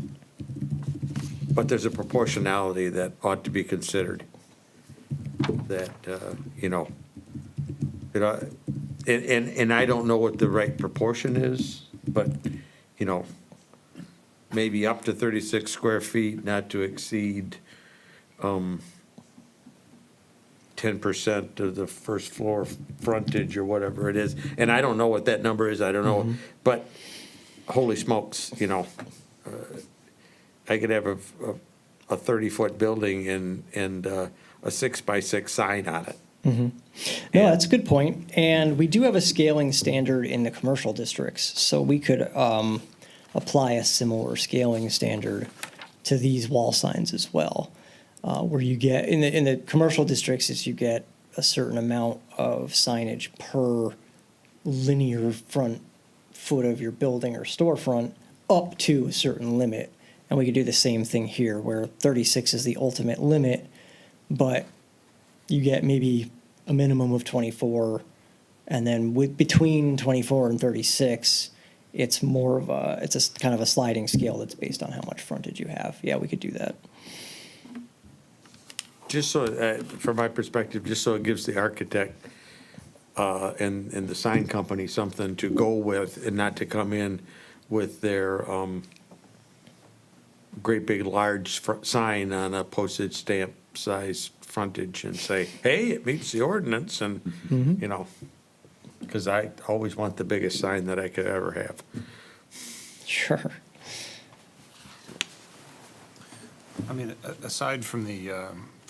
there's a proportionality that ought to be considered. That, and I don't know what the right proportion is, but, maybe up to 36 square feet, not to exceed 10% of the first floor frontage or whatever it is. And I don't know what that number is, I don't know, but holy smokes, I could have a 30-foot building and a 6x6 sign on it. No, that's a good point. And we do have a scaling standard in the commercial districts, so we could apply a similar scaling standard to these wall signs as well, where you get, in the commercial districts, is you get a certain amount of signage per linear front foot of your building or storefront up to a certain limit. And we could do the same thing here, where 36 is the ultimate limit, but you get maybe a minimum of 24, and then between 24 and 36, it's more of it's a kind of a sliding scale that's based on how much frontage you have. Yeah, we could do that. Just so, from my perspective, just so it gives the architect and the sign company something to go with, and not to come in with their great big large sign on a postage stamp size frontage and say, hey, it meets the ordinance, and, you know, because I always want the biggest sign that I could ever have. Sure. I mean, aside from the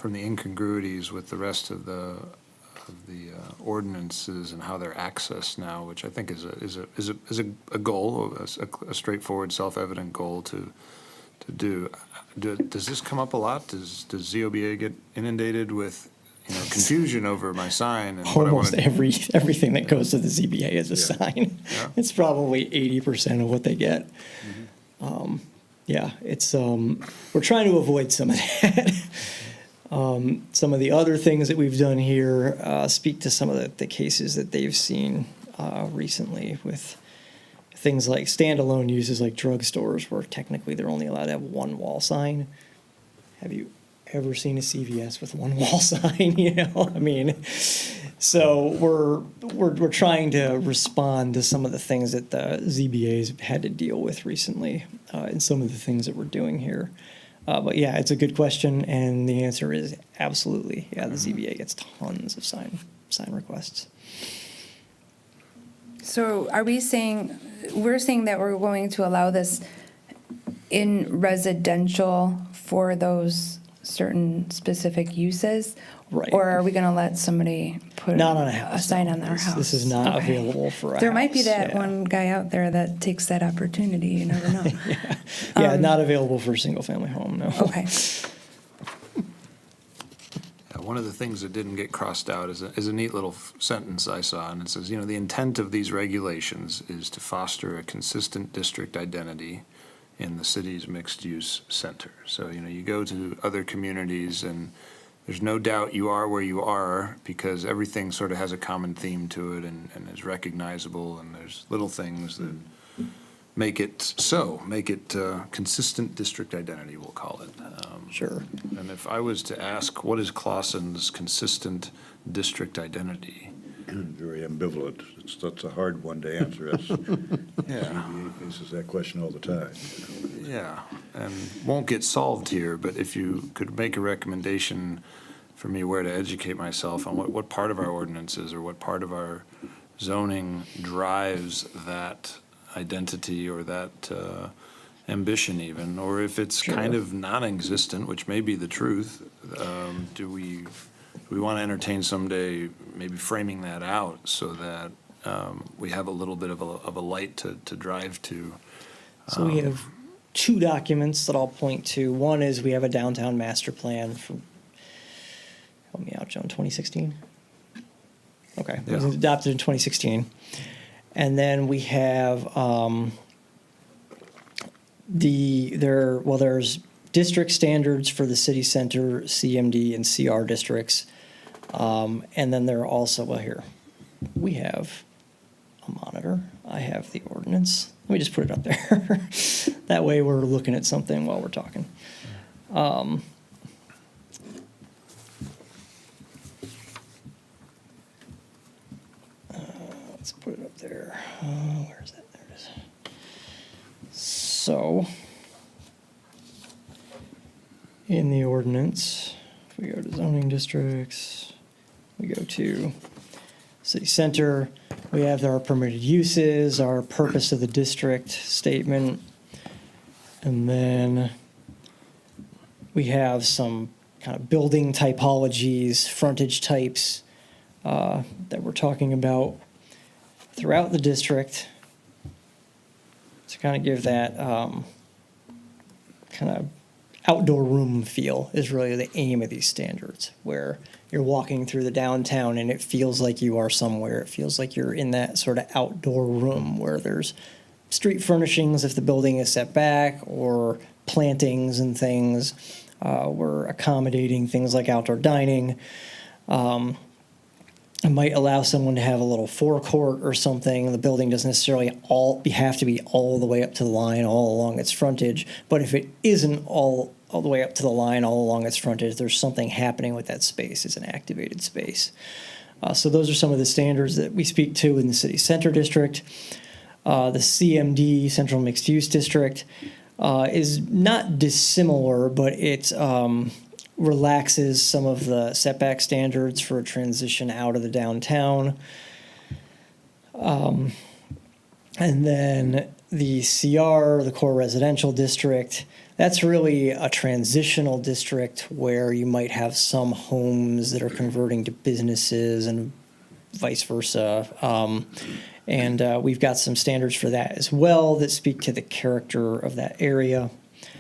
incongruities with the rest of the ordinances and how they're accessed now, which I think is a goal, a straightforward, self-evident goal to do. Does this come up a lot? Does ZOBA get inundated with, you know, confusion over my sign and what I want Almost to? everything that goes to the ZBA is a sign. Yeah. It's probably 80% of what they get. Yeah, it's we're trying to avoid some of that. Some of the other things that we've done here speak to some of the cases that they've seen recently with things like standalone uses like drugstores, where technically they're only allowed to have one wall sign. Have you ever seen a CVS with one wall sign? You know, I mean, so we're trying to respond to some of the things that the ZBA's had to deal with recently, and some of the things that we're doing here. But yeah, it's a good question, and the answer is absolutely. Yeah, the ZBA gets tons of sign requests. So are we saying, we're saying that we're going to allow this in residential for those certain specific uses? Right. Or are we going to let somebody put Not on a house, sign no. on their house? This is not Okay. available for a There might be house, that yeah. one guy out there that takes that opportunity, you never know. Yeah, not available for a single-family home, no. Okay. One of the things that didn't get crossed out is a neat little sentence I saw, and it says, you know, the intent of these regulations is to foster a consistent district identity in the city's mixed-use center. So, you know, you go to other communities, and there's no doubt you are where you are because everything sort of has a common theme to it and is recognizable, and there's little things that make it consistent district identity, we'll call it. Sure. And if I was to ask, what is Clausen's consistent district identity? Very ambivalent. That's a hard one to answer. ZBA faces that question all the time. Yeah, and won't get solved here, but if you could make a recommendation for me where to educate myself on what part of our ordinances or what part of our zoning drives that identity or that ambition even, or if it's kind of non-existent, which may be the truth, do we want to entertain someday maybe framing that out so that we have a little bit of a light to drive to? So we have two documents that I'll point to. One is we have a downtown master plan from, help me out, Joan, 2016? Okay, it was Yeah. adopted in 2016. And then we have there's district standards for the city center, CMD, and CR districts. And then there are also, well, here, we have a monitor. I have the ordinance. Let me just put it up there. That way we're looking at something while we're talking. Let's put it up there. Where is that? There it is. So, in the ordinance, if we go to zoning districts, we go to city center, we have our permitted uses, our purpose of the district statement, and then we have some kind of building typologies, frontage types that we're talking about throughout the district to kind of give that kind of outdoor room feel is really the aim of these standards, where you're walking through the downtown and it feels like you are somewhere. It feels like you're in that sort of outdoor room where there's street furnishings if the building is set back, or plantings and things. We're accommodating things like outdoor dining. It might allow someone to have a little forecourt or something. The building doesn't necessarily have to be all the way up to the line, all along its frontage. But if it isn't all the way up to the line, all along its frontage, there's something happening with that space. It's an activated space. So those are some of the standards that we speak to in the city center district. The CMD, Central Mixed Use District, is not dissimilar, but it relaxes some of the setback standards for a transition out of the downtown. And then the CR, the Core Residential District, that's really a transitional district where you might have some homes that are converting to businesses and vice versa. And we've got some standards for that as well that speak to the character of that area.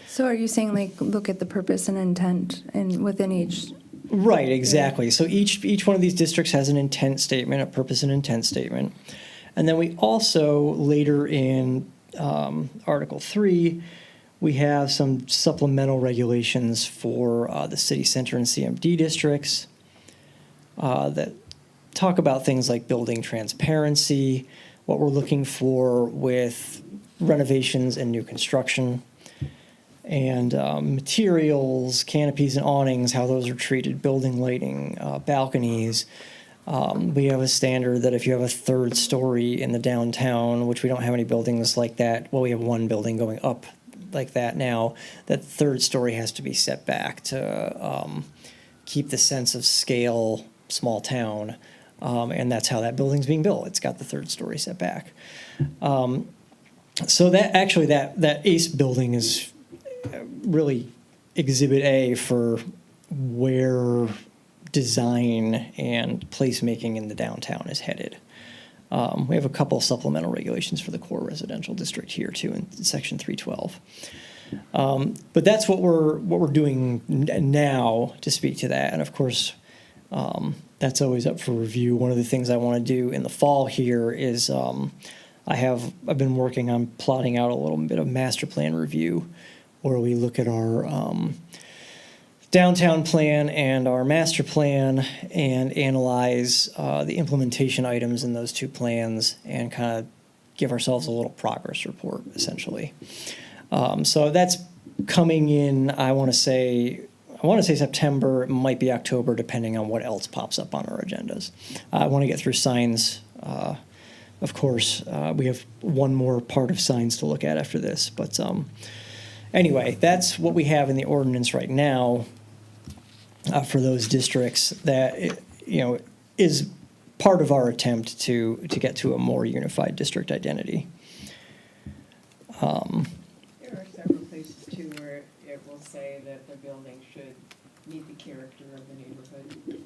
So are you saying, like, look at the purpose and intent and within each? Right, exactly. So each one of these districts has an intent statement, a purpose and intent statement. And then we also, later in Article 3, we have some supplemental regulations for the city center and CMD districts that talk about things like building transparency, what we're looking for with renovations and new construction, and materials, canopies and awnings, how those are treated, building lighting, balconies. We have a standard that if you have a third story in the downtown, which we don't have any buildings like that, well, we have one building going up like that now, that third story has to be set back to keep the sense of scale, small town, and that's how that building's being built. It's got the third story set back. So that actually, that ACE building is really Exhibit A for where design and placemaking in the downtown is headed. We have a couple supplemental regulations for the core residential district here too in Section 312. But that's what we're doing now to speak to that, and of course that's always up for review. One of the things I want to do in the fall here is I've been working on plotting out a little bit of master plan review, where we look at our downtown plan and our master plan and analyze the implementation items in those two plans and kind of give ourselves a little progress report, essentially. So that's coming in, I want to say September, it might be October, depending on what else pops up on our agendas. I want to get through signs. Of course, we have one more part of signs to look at after this, but anyway, that's what we have in the ordinance right now for those districts. That is part of our attempt to get to a more unified district identity. There are several places too where it will say that the building should meet the character of the neighborhood.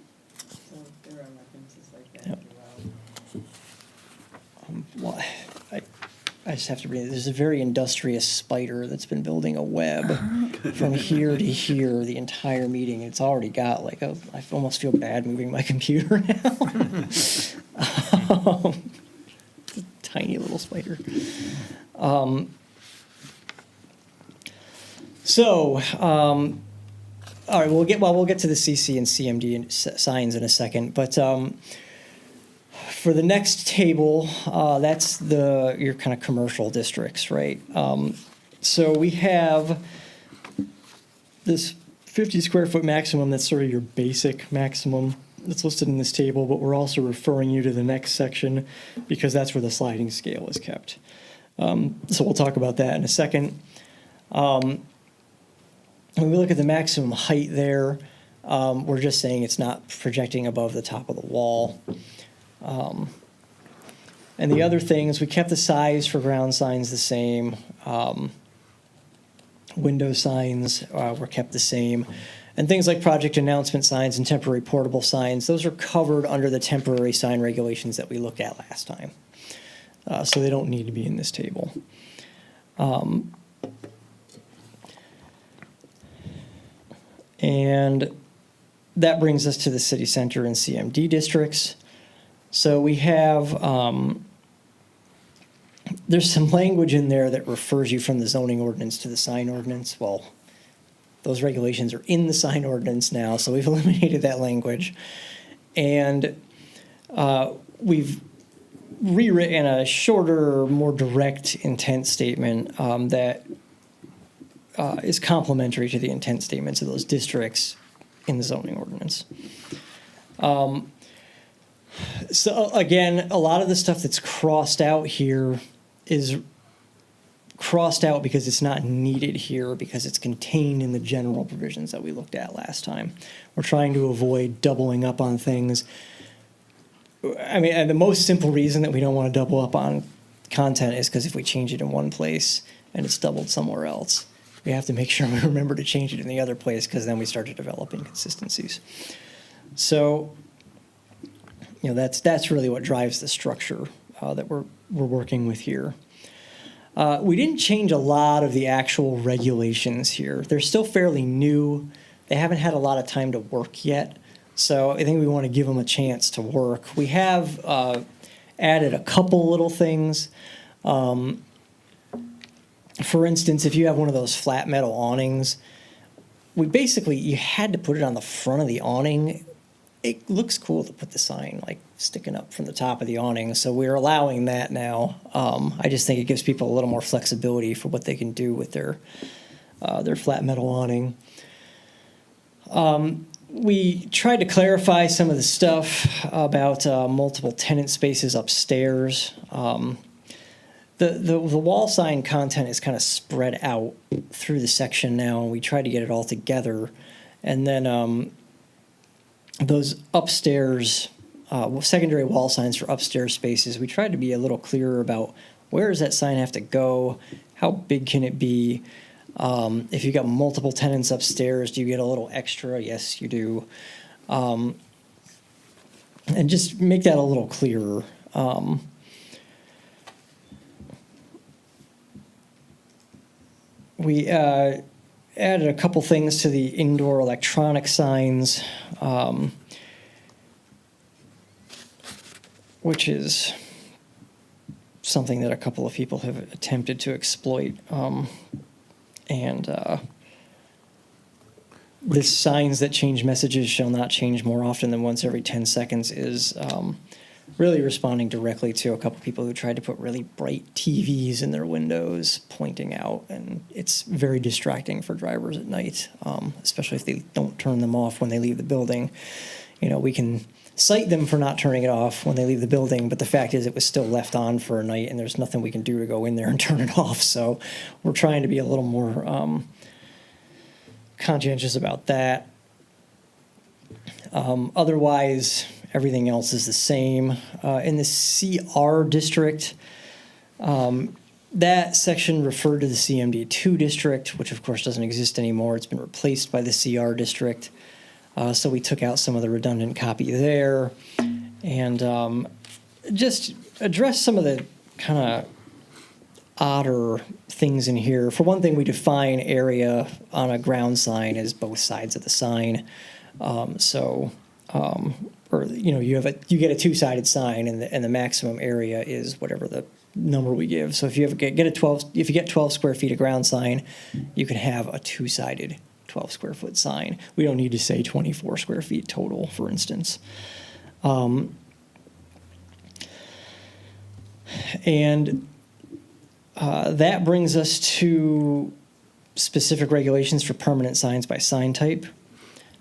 So there are references like that Yep. throughout. Well, I just have to read it. There's a very industrious spider that's been building a web from here to here the entire meeting. It's already got I almost feel bad moving my computer now. Tiny little spider. All right, we'll get to the CC and CMD and signs in a second, but for the next table, that's your kind of commercial districts, right? So we have this 50 square foot maximum. That's sort of your basic maximum that's listed in this table, but we're also referring you to the next section because that's where the sliding scale is kept. So we'll talk about that in a second. When we look at the maximum height there, we're just saying it's not projecting above the top of the wall. And the other thing is we kept the size for ground signs the same. Window signs were kept the same. And things like project announcement signs and temporary portable signs, those are covered under the temporary sign regulations that we looked at last time. So they don't need to be in this table. And that brings us to the city center and CMD districts. So we have, there's some language in there that refers you from the zoning ordinance to the sign ordinance. Well, those regulations are in the sign ordinance now, so we've eliminated that language. And we've rewritten a shorter, more direct intent statement that is complementary to the intent statements of those districts in the zoning ordinance. So again, a lot of the stuff that's crossed out here is crossed out because it's not needed here, because it's contained in the general provisions that we looked at last time. We're trying to avoid doubling up on things. I mean, and the most simple reason that we don't want to double up on content is because if we change it in one place and it's doubled somewhere else, we have to make sure we remember to change it in the other place, because then we start to develop inconsistencies. So, you know, that's really what drives the structure that we're working with here. We didn't change a lot of the actual regulations here. They're still fairly new. They haven't had a lot of time to work yet. So I think we want to give them a chance to work. We have added a couple little things. For instance, if you have one of those flat metal awnings, you had to put it on the front of the awning. It looks cool to put the sign like sticking up from the top of the awning, so we're allowing that now. I just think it gives people a little more flexibility for what they can do with their flat metal awning. We tried to clarify some of the stuff about multiple tenant spaces upstairs. The wall sign content is kind of spread out through the section now, and we tried to get it all together. And then those upstairs, secondary wall signs for upstairs spaces, we tried to be a little clearer about where does that sign have to go, how big can it be. If you've got multiple tenants upstairs, do you get a little extra? Yes, you do. And just make that a little clearer. We added a couple things to the indoor electronic signs, which is something that a couple of people have attempted to exploit. The signs that change messages shall not change more often than once every 10 seconds is really responding directly to a couple people who tried to put really bright TVs in their windows pointing out, and it's very distracting for drivers at night, especially if they don't turn them off when they leave the building. You know, we can cite them for not turning it off when they leave the building, but the fact is it was still left on for a night, and there's nothing we can do to go in there and turn it off. So we're trying to be a little more conscientious about that. Otherwise, everything else is the same. In the CR district, that section referred to the CMD2 district, which of course doesn't exist anymore. It's been replaced by the CR district. So we took out some of the redundant copy there, and just address some of the kind of odder things in here. For one thing, we define area on a ground sign as both sides of the sign. Or you know, you get a two-sided sign, and the maximum area is whatever the number we give. So if you get 12 square feet of ground sign, you can have a two-sided 12 square foot sign. We don't need to say 24 square feet total, for instance. That brings us to specific regulations for permanent signs by sign type.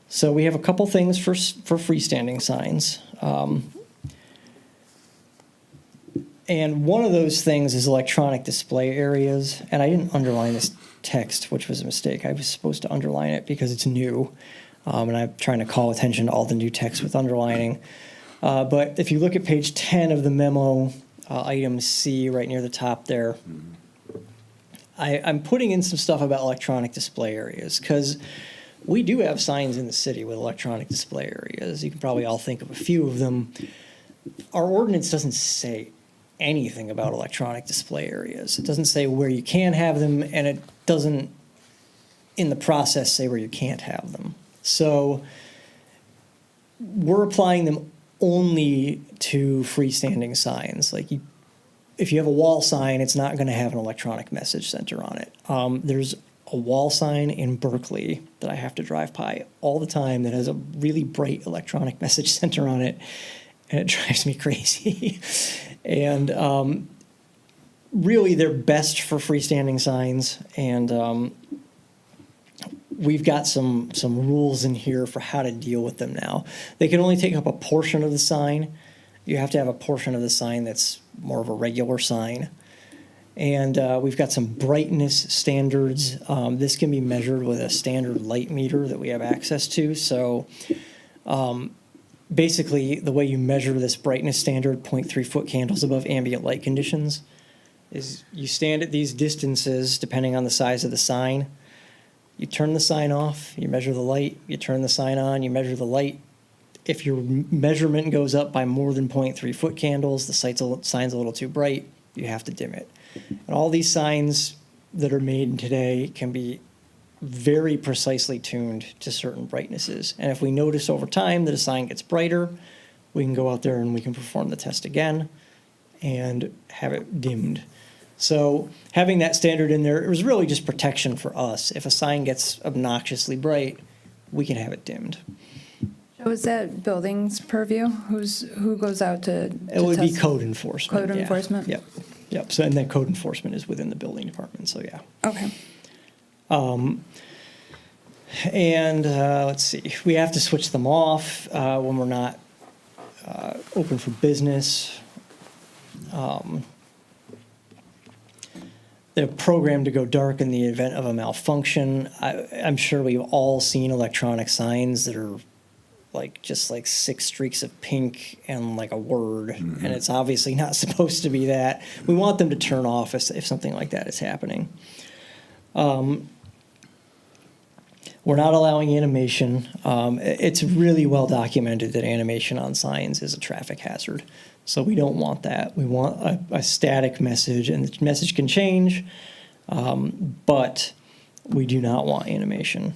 So we have a couple things for freestanding signs. And one of those things is electronic display areas. And I didn't underline this text, which was a mistake. I was supposed to underline it because it's new. And I'm trying to call attention to all the new text with underlining. But if you look at page 10 of the memo, item C right near the top there, I'm putting in some stuff about electronic display areas because we do have signs in the city with electronic display areas. You can probably all think of a few of them. Our ordinance doesn't say anything about electronic display areas. It doesn't say where you can have them, and it doesn't, in the process, say where you can't have them. So we're applying them only to freestanding signs. Like if you have a wall sign, it's not going to have an electronic message center on it. There's a wall sign in Berkeley that I have to drive by all the time that has a really bright electronic message center on it, and it drives me crazy. And really, they're best for freestanding signs, and we've got some rules in here for how to deal with them now. They can only take up a portion of the sign. You have to have a portion of the sign that's more of a regular sign. And we've got some brightness standards. This can be measured with a standard light meter that we have access to. So basically, the way you measure this brightness standard, 0.3 foot candles above ambient light conditions, is you stand at these distances depending on the size of the sign. You turn the sign off, you measure the light, you turn the sign on, you measure the light. If your measurement goes up by more than 0.3 foot candles, the sign's a little too bright, you have to dim it. And all these signs that are made today can be very precisely tuned to certain brightnesses. And if we notice over time that a sign gets brighter, we can go out there and we can perform the test again and have it dimmed. So having that standard in there, it was really just protection for us. If a sign gets obnoxiously bright, we can have it dimmed. So is that building's purview? Who goes out to It would be test? code enforcement. Code yeah. enforcement? Yep. So, and then code enforcement is within the building department, so yeah. Okay. And let's see, we have to switch them off when we're not open for business. They're programmed to go dark in the event of a malfunction. I'm sure we've all seen electronic signs that are just like 6 streaks of pink and like a word, and it's obviously not supposed to be that. We want them to turn off if something like that is happening. We're not allowing animation. It's really well documented that animation on signs is a traffic hazard. So we don't want that. We want a static message, and the message can change, but we do not want animation.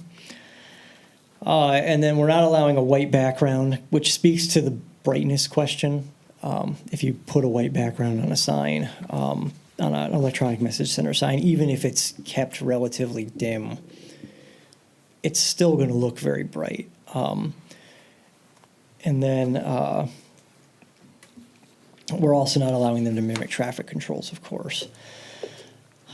And then we're not allowing a white background, which speaks to the brightness question. If you put a white background on a sign, on an electronic message center sign, even if it's kept relatively dim, it's still going to look very bright. And then we're also not allowing them to mimic traffic controls, of course.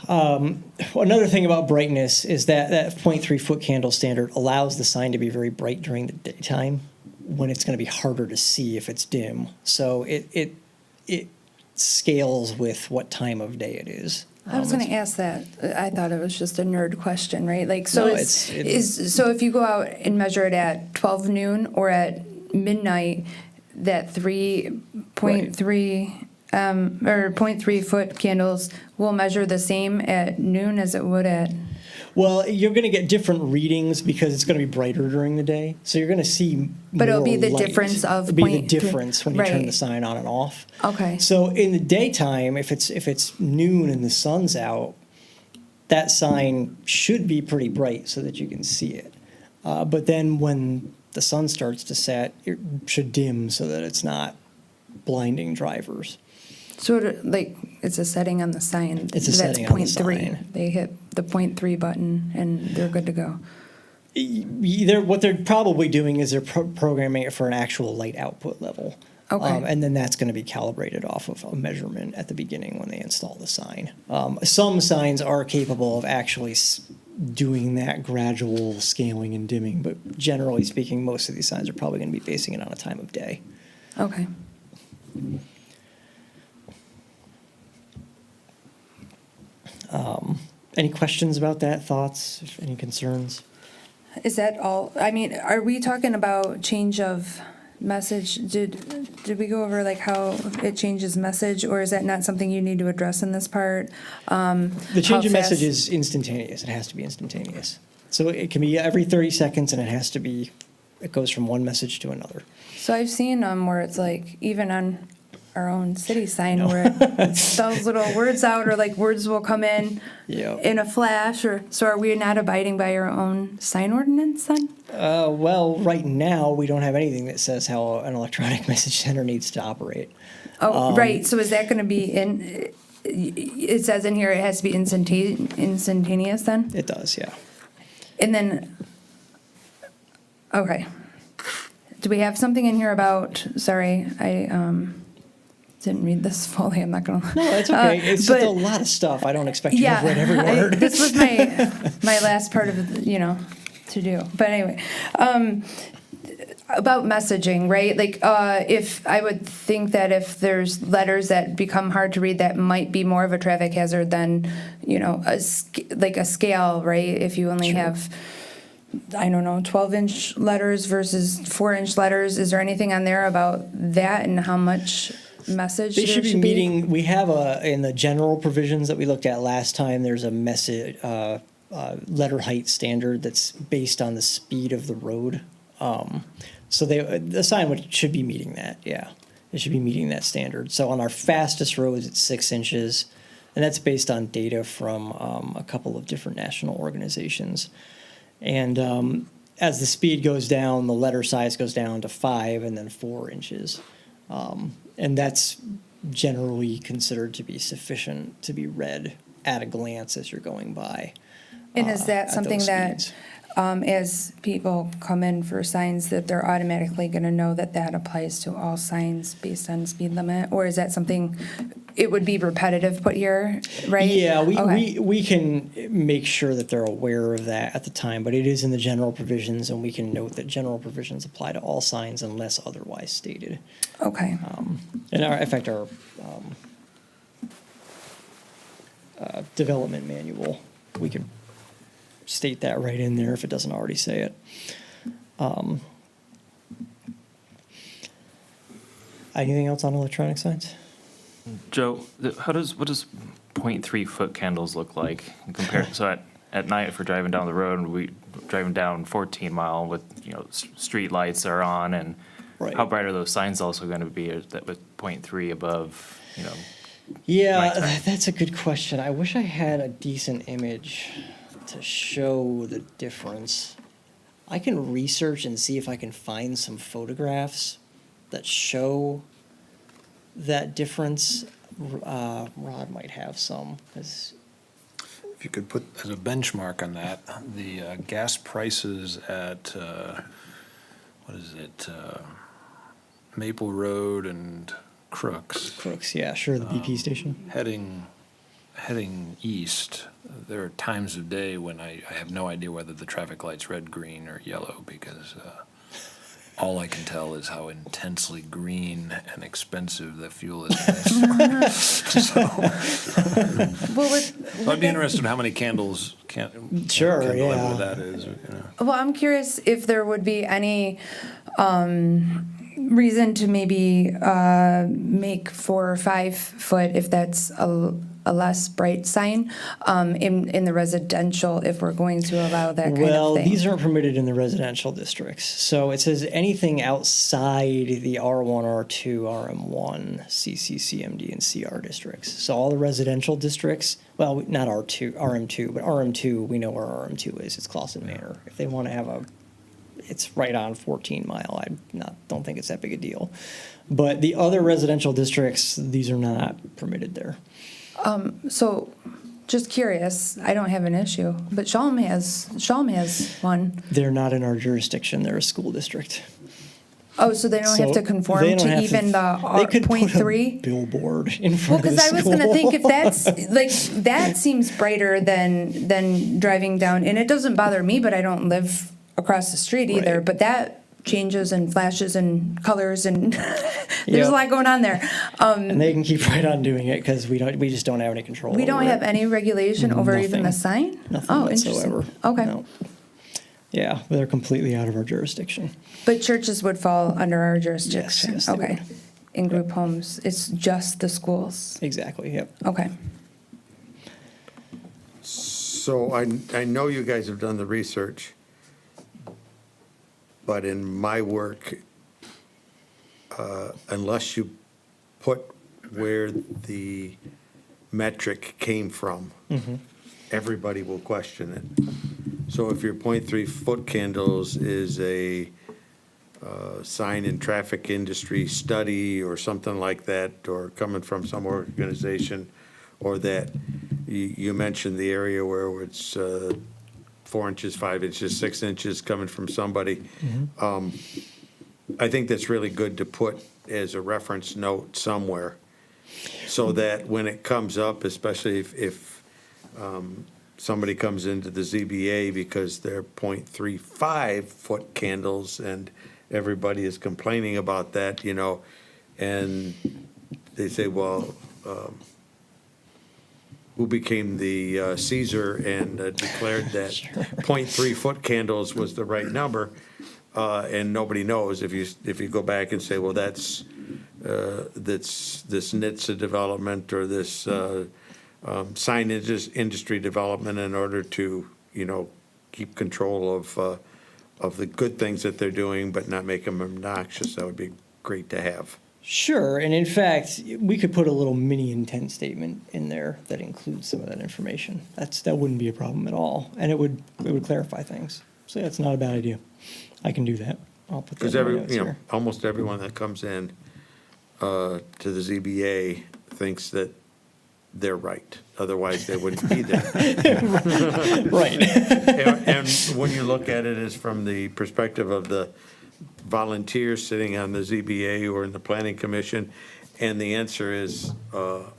Another thing about brightness is that 0.3 foot candle standard allows the sign to be very bright during the daytime when it's going to be harder to see if it's dim. So it scales with what time of day it is. I was going to ask that. I thought it was just a nerd question, right? Like, so No, so if you go out and measure it at 12 noon or at midnight, that 3.3 or 0.3 foot candles will measure the same at noon as it would at. Well, you're going to get different readings because it's going to be brighter during the day. So you're going to see But it'll more be the light. difference of It'll be the 0.3 difference when you turn right. the sign on and off. Okay. So in the daytime, if it's noon and the sun's out, that sign should be pretty bright so that you can see it. But then when the sun starts to set, it should dim so that it's not blinding drivers. So it's a setting on the sign. It's a setting on the That's 0.3. sign. They hit the 0.3 button and they're good to go. What they're probably doing is they're programming it for an actual light output level. Okay. And then that's going to be calibrated off of a measurement at the beginning when they install the sign. Some signs are capable of actually doing that gradual scaling and dimming, but generally speaking, most of these signs are probably going to be basing it on a time of day. Okay. Any questions about that? Thoughts? Any concerns? Is that all? I mean, are we talking about change of message? Did we go over like how it changes message, or is that not something you need to address in this part? The change of message is instantaneous. It has to be instantaneous. So it can be every 30 seconds, and it goes from one message to another. So I've seen where it's like even on our own city sign where it spells little words out, or like words will come in Yeah. in a flash, or, so are we not abiding by our own sign ordinance then? Well, right now, we don't have anything that says how an electronic message center needs to operate. Oh, right, so is that gonna be in, it says in here it has to be instantaneous then? It does, yeah. And then, okay. Do we have something in here about, sorry, I didn't read this fully, I'm not gonna. No, it's okay. It's just a but- lot of stuff. I don't expect you to Yeah, have read every word. this was my last part of, to do. But anyway, about messaging, right? Like, if, I would think that if there's letters that become hard to read, that might be more of a traffic hazard than, like a scale, right? If you only have, I don't know, 12-inch letters versus 4-inch letters, is there anything on there about that and how much message They there should be meeting, we have in the general provisions that we looked at last time, there's a message, letter height standard that's based on the speed of the road. So the sign should be meeting that, yeah. It should be meeting that standard. So on our fastest roads, it's 6 inches, and that's based on data from a couple of different national organizations. And as the speed goes down, the letter size goes down to 5 and then 4 inches. And that's generally considered to be sufficient to be read at a glance as you're going by. And is that at something those that, speeds. as people come in for signs, that they're automatically going to know that that applies to all signs based on speed limit? Or is that something, it would be repetitive put here, right? Yeah, Okay. we can make sure that they're aware of that at the time, but it is in the general provisions, and we can note that general provisions apply to all signs unless otherwise stated. Okay. Our development manual, we could state that right in there if it doesn't already say it. Anything else on electronic signs? Joe, what does 0.3 foot candles look like compared? So at night, if we're driving down the road, we driving down 14 Mile with street lights are on, and Right. how bright are those signs also going to be that with 0.3 above? Yeah, nighttime? that's a good question. I wish I had a decent image to show the difference. I can research and see if I can find some photographs that show that difference. Rod might have some, 'cause If you could put as a benchmark on that, the gas prices at, Maple Road and Crooks, yeah, sure, the BP station. heading east, there are times of day when I have no idea whether the traffic light's red, green, or yellow, because all I can tell is how intensely green and expensive the fuel is. Well, So I'd be interested in how many candles can Sure, kindle yeah. what that is. well, I'm curious if there would be any reason to maybe make 4 or 5 foot, if that's a less bright sign, in the residential, if we're going to allow that kind of thing. Well, these aren't permitted in the residential districts. So it says anything outside the R1, R2, RM1, CC, CMD, and CR districts. So all the residential districts, well, not RM2, but RM2, we know where RM2 is. It's Clausen Manor. If they want to have it's right on 14 Mile. Don't think it's that big a deal. But the other residential districts, these are not permitted there. So, just curious, I don't have an issue, but Shalom has one. They're not in our jurisdiction. They're a school district. Oh, so they don't have So to conform they don't to have even the They could put a 0.3? billboard in Well, front of the because I was school. gonna think if that's, like, that seems brighter than driving down, and it doesn't bother me, but I don't live across the street either, Right. but that changes and flashes and colors and there's Yeah. a lot going on there. And they can keep right on doing it because we just don't have any control. We don't over have it. any regulation over even the Nothing. sign? Nothing Oh, whatsoever. interesting. Okay. No. Yeah, they're completely out of our jurisdiction. But churches would fall under our jurisdiction? yes, they Okay. would. In group homes, it's just the schools? Exactly. Yep. Okay. So I know you guys have done the research, but in my work, unless you put where the metric came from, everybody will question it. So if your .3 foot candles is a sign and traffic industry study or something like that, or coming from some organization, or that you mentioned the area where it's 4 inches, 5 inches, 6 inches coming from somebody. I think that's really good to put as a reference note somewhere, so that when it comes up, especially if somebody comes into the ZBA because they're .35 foot candles and everybody is complaining about that, and they say, well, who became the Caesar and declared that .3 foot candles was the right number, and nobody knows. If you go back and say, well, that's this NHTSA development or this sign industry development in order to, keep control of the good things that they're doing, but not make them obnoxious, that would be great to have. Sure, and in fact, we could put a little mini intent statement in there that includes some of that information. That wouldn't be a problem at all, and it would clarify things. So yeah, it's not a bad idea. I can do that. I'll put that Because in my notes here. almost everyone that comes in to the ZBA thinks that they're right. Otherwise, they wouldn't be there. Right. And when you look at it as from the perspective of the volunteers sitting on the ZBA or in the planning commission, and the answer is, well,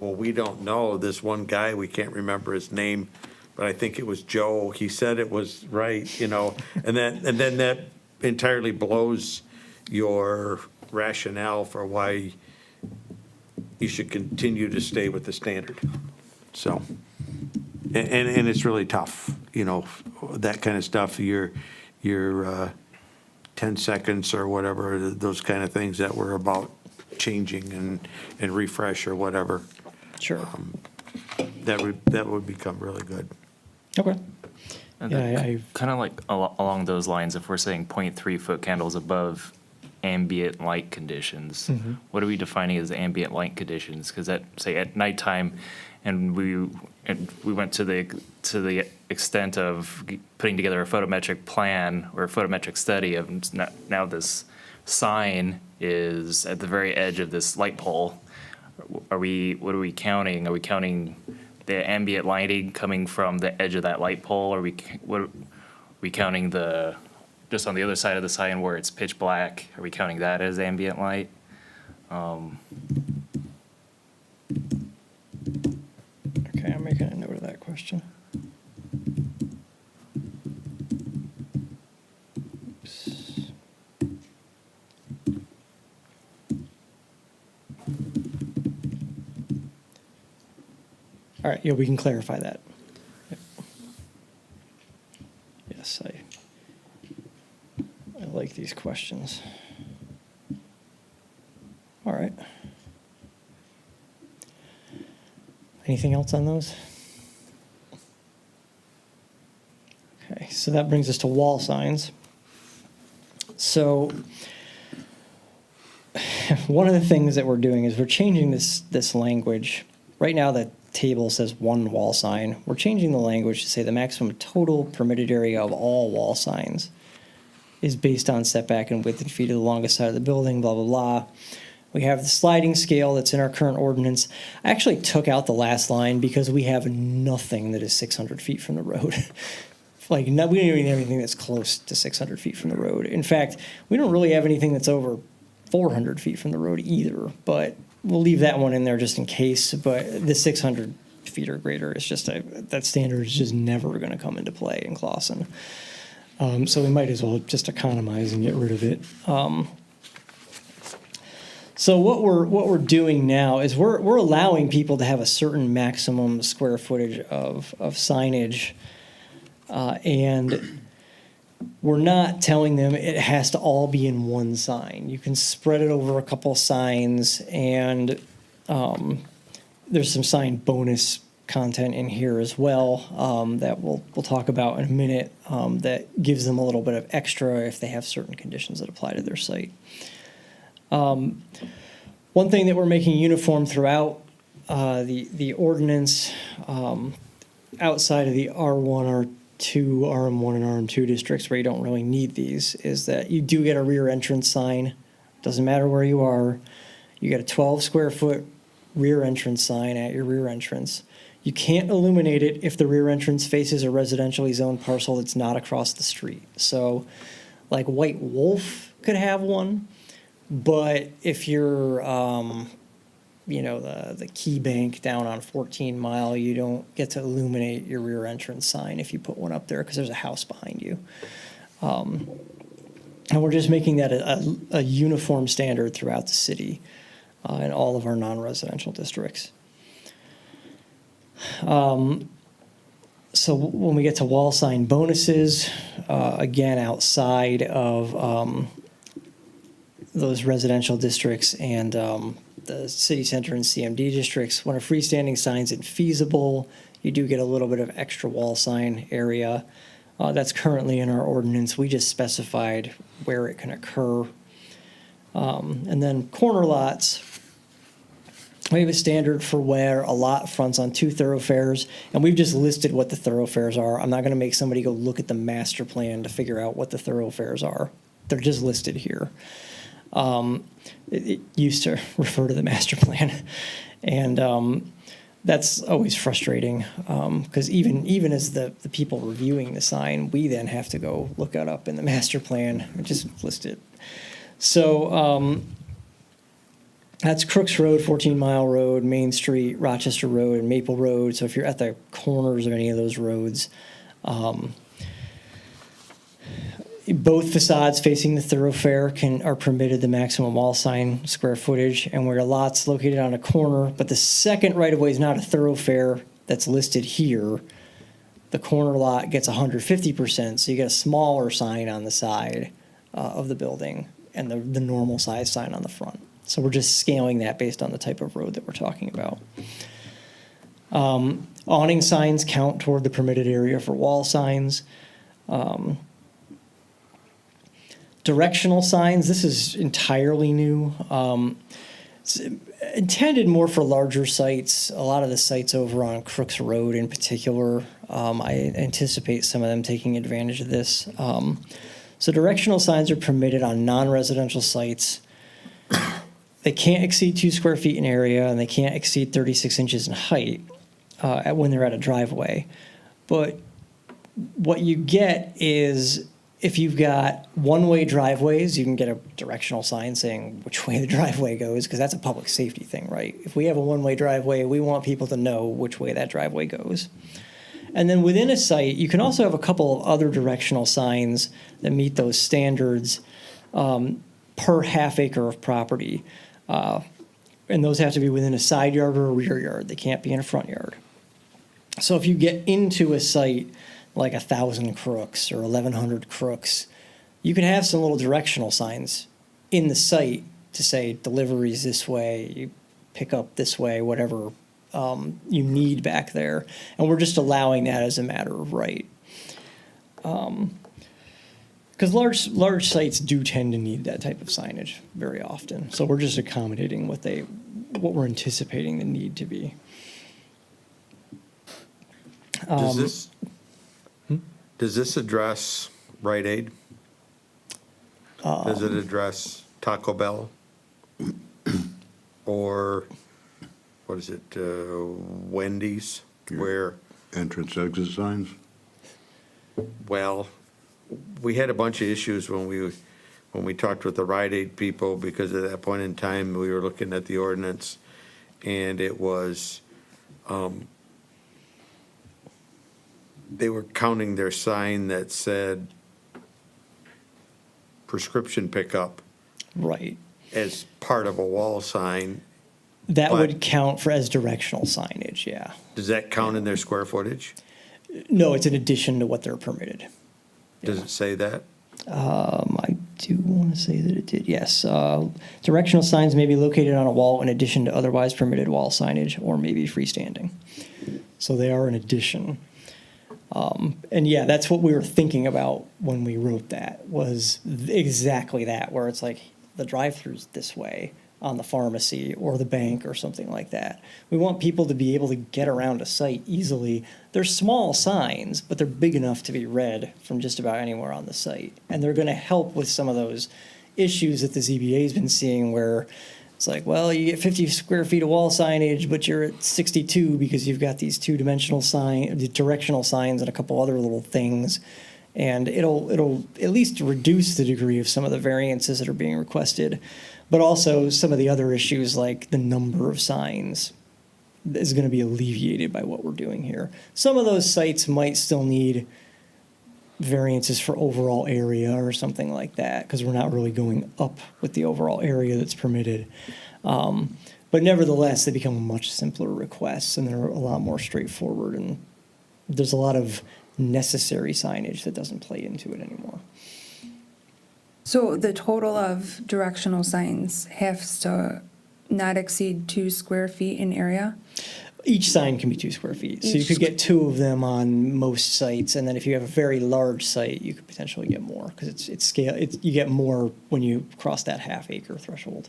we don't know. This one guy, we can't remember his name, but I think it was Joe. He said it was right, and then that entirely blows your rationale for why you should continue to stay with the standard. So, and it's really tough, that kind of stuff. Your 10 seconds or whatever, those kind of things that were about changing and refresh or whatever. Sure. That would become really good. Okay. And Yeah, then kind of like along those lines, if we're saying 0.3 foot candles above ambient light conditions, what are we defining as ambient light conditions? Because say at nighttime, and we went to the extent of putting together a photometric plan or a photometric study of now this sign is at the very edge of this light pole. What are we counting? Are we counting the ambient lighting coming from the edge of that light pole? Are we counting just on the other side of the sign where it's pitch black? Are we counting that as ambient light? Okay, I'm making a note of that question. Oops. All right, yeah, we can clarify that. Yep. Yes, I like these questions. All right. Anything else on those? Okay, so that brings us to wall signs. So one of the things that we're doing is we're changing this language. Right now the table says one wall sign. We're changing the language to say the maximum total permitted area of all wall signs is based on setback and width and feet of the longest side of the building, blah, blah, blah. We have the sliding scale that's in our current ordinance. I actually took out the last line because we have nothing that is 600 feet from the road. We don't even have anything that's close to 600 feet from the road. In fact, we don't really have anything that's over 400 feet from the road either, but we'll leave that one in there just in case. But the 600 feet or greater is just that standard is just never going to come into play in Clawson. So we might as well just economize and get rid of it. So what we're doing now is we're allowing people to have a certain maximum square footage of signage, and we're not telling them it has to all be in one sign. You can spread it over a couple signs, and there's some sign bonus content in here as well that we'll talk about in a minute that gives them a little bit of extra if they have certain conditions that apply to their site. One thing that we're making uniform throughout the ordinance, outside of the R1, R2, RM1, and RM2 districts where you don't really need these, is that you do get a rear entrance sign. Doesn't matter where you are. You get a 12 square foot rear entrance sign at your rear entrance. You can't illuminate it if the rear entrance faces a residentially zoned parcel that's not across the street. So, like White Wolf could have one, but if you're, the Key Bank down on 14 Mile, you don't get to illuminate your rear entrance sign if you put one up there because there's a house behind you. And we're just making that a uniform standard throughout the city in all of our non-residential districts. So when we get to wall sign bonuses, again, outside of those residential districts and the city center and CMD districts, when a freestanding sign's infeasible, you do get a little bit of extra wall sign area. That's currently in our ordinance. We just specified where it can occur. And then corner lots, we have a standard for where a lot fronts on 2 thoroughfares, and we've just listed what the thoroughfares are. I'm not going to make somebody go look at the master plan to figure out what the thoroughfares are. They're just listed here. It used to refer to the master plan, and that's always frustrating because even as the people reviewing the sign, we then have to go look it up in the master plan and just list it. So that's Crooks Road, 14 Mile Road, Main Street, Rochester Road, and Maple Road. So if you're at the corners of any of those roads, both facades facing the thoroughfare are permitted the maximum wall sign square footage, and where a lot's located on a corner, but the second right-of-way is not a thoroughfare that's listed here, the corner lot gets 150%, so you get a smaller sign on the side of the building and the normal size sign on the front. So we're just scaling that based on the type of road that we're talking about. Awning signs count toward the permitted area for wall signs. Directional signs, this is entirely new. It's intended more for larger sites. A lot of the sites over on Crooks Road in particular, I anticipate some of them taking advantage of this. So directional signs are permitted on non-residential sites. They can't exceed 2 square feet in area, and they can't exceed 36 inches in height when they're at a driveway. But what you get is, if you've got one-way driveways, you can get a directional sign saying which way the driveway goes, because that's a public safety thing, right? If we have a one-way driveway, we want people to know which way that driveway goes. And then within a site, you can also have a couple of other directional signs that meet those standards per half acre of property. And those have to be within a side yard or a rear yard. They can't be in a front yard. So if you get into a site like 1,000 Crooks or 1,100 Crooks, you can have some little directional signs in the site to say deliveries this way, you pick up this way, whatever you need back there. And we're just allowing that as a matter of right. Because large sites do tend to need that type of signage very often. So we're just accommodating what we're anticipating the need to be. Does this address Rite Aid? Does it address Taco Bell? Or, what is it, Wendy's, where, Entrance, exit signs? well, we had a bunch of issues when we talked with the Rite Aid people, because at that point in time, we were looking at the ordinance, and it was, they were counting their sign that said prescription pickup Right. as part of a wall sign. That But- would count as directional signage, yeah. Does that count in their square footage? No, it's in addition to what they're permitted. Does it say that? I do want to say that it did, yes. Directional signs may be located on a wall in addition to otherwise permitted wall signage, or maybe freestanding. So they are an addition. And yeah, that's what we were thinking about when we wrote that, was exactly that, where it's like, the drive-through's this way, on the pharmacy or the bank or something like that. We want people to be able to get around a site easily. They're small signs, but they're big enough to be read from just about anywhere on the site. And they're going to help with some of those issues that the ZBA's been seeing where it's like, well, you get 50 square feet of wall signage, but you're at 62 because you've got these directional signs and a couple other little things. And it'll at least reduce the degree of some of the variances that are being requested. But also some of the other issues like the number of signs is going to be alleviated by what we're doing here. Some of those sites might still need variances for overall area or something like that because we're not really going up with the overall area that's permitted. But nevertheless, they become much simpler requests and they're a lot more straightforward. And there's a lot of necessary signage that doesn't play into it anymore. So the total of directional signs has to not exceed 2 square feet in area? Each sign can be 2 square feet. So you could get 2 of them on most sites. And then if you have a very large site, you could potentially get more because it's scale. You get more when you cross that half-acre threshold.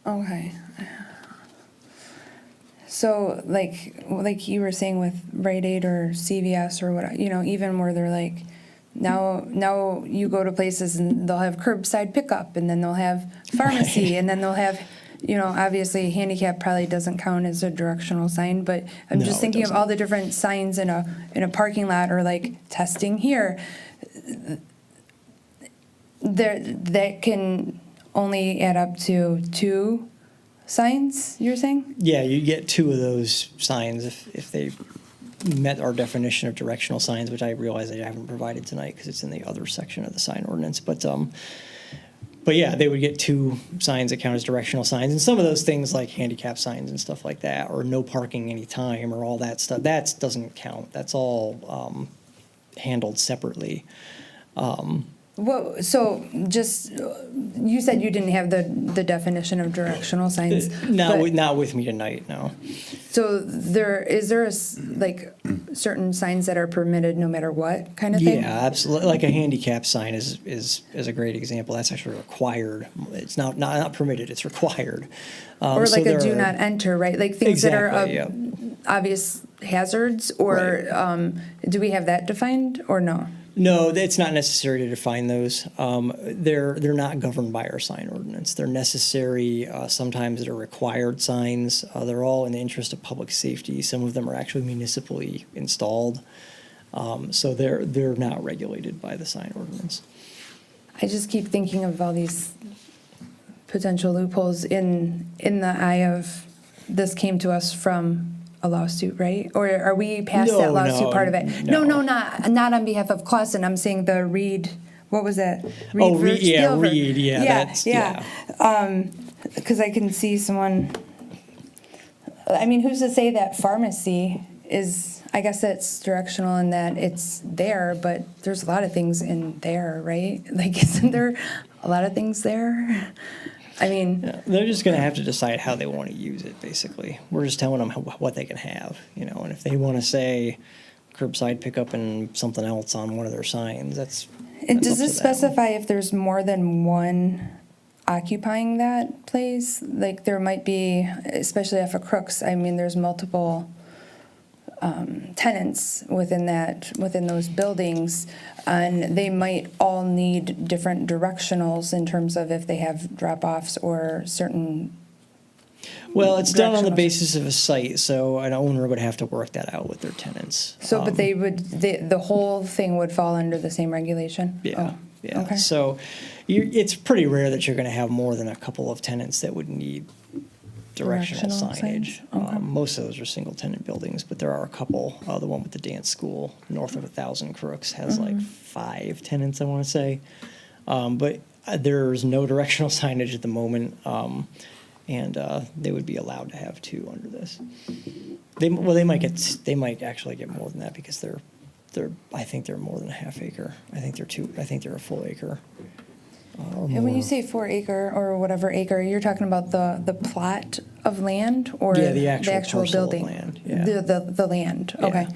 Okay. So like you were saying with Rite Aid or CVS or what, even where they're like, now you go to places and they'll have curbside pickup and then they'll have pharmacy and then they'll have, obviously handicap probably doesn't count as a directional sign, but I'm No, just it thinking of doesn't. all the different signs in a parking lot or like testing here. That can only add up to 2 signs, you're saying? Yeah, you get 2 of those signs if they met our definition of directional signs, which I realize I haven't provided tonight because it's in the other section of the sign ordinance. But yeah, they would get 2 signs that count as directional signs. And some of those things like handicap signs and stuff like that, or no parking anytime or all that stuff, that doesn't count. That's all handled separately. Well, so just, you said you didn't have the definition of directional signs. Not with me tonight, no. So is there certain signs that are permitted no matter what kind of thing? Yeah, absolutely. Like a handicap sign is a great example. That's actually required. It's not permitted, it's required. Or so like a there do are- not enter, right? Like things that are Exactly, of obvious hazards, or do we have that defined or no? No, it's not necessary to define those. They're not governed by our sign ordinance. They're necessary. Sometimes they're required signs. They're all in the interest of public safety. Some of them are actually municipally installed. So they're not regulated by the sign ordinance. I just keep thinking of all these potential loopholes in the eye of this came to us from a lawsuit, right? Or are we past that lawsuit part of it? No, not on behalf of Clausen. I'm saying the Reed, what was that? Reed, Yeah. Because I can see someone, I mean, who's to say that pharmacy is, I guess it's directional in that it's there, but there's a lot of things in there, right? Like, isn't there a lot of things there? I mean, They're just going to have to decide how they want to use it, basically. We're just telling them what they can have, and if they want to say curbside pickup and something else on one of their signs, that's and does up to it them. specify if there's more than one occupying that place? Like there might be, especially off of Crooks, I mean, there's multiple tenants within those buildings, and they might all need different directionals in terms of if they have drop-offs or certain. Well, it's done on the directionals. basis of a site, so an owner would have to work that out with their tenants. So, but they would, the whole thing would fall under the same regulation? Yeah, Oh, yeah. okay. So it's pretty rare that you're going to have more than a couple of tenants that would need directional Directional signage. signs, okay. Most of those are single-tenant buildings, but there are a couple. The one with the dance school, north of 1,000 Crooks, has like 5 tenants, I want to say. But there's no directional signage at the moment, and they would be allowed to have 2 under this. They might actually get more than that because I think they're more than a half acre. I think they're a full acre. Or And when you more. say 4 acre or whatever acre, you're talking about the plot of land or Yeah, the actual parcel of building? land, yeah. The land, Yeah. okay.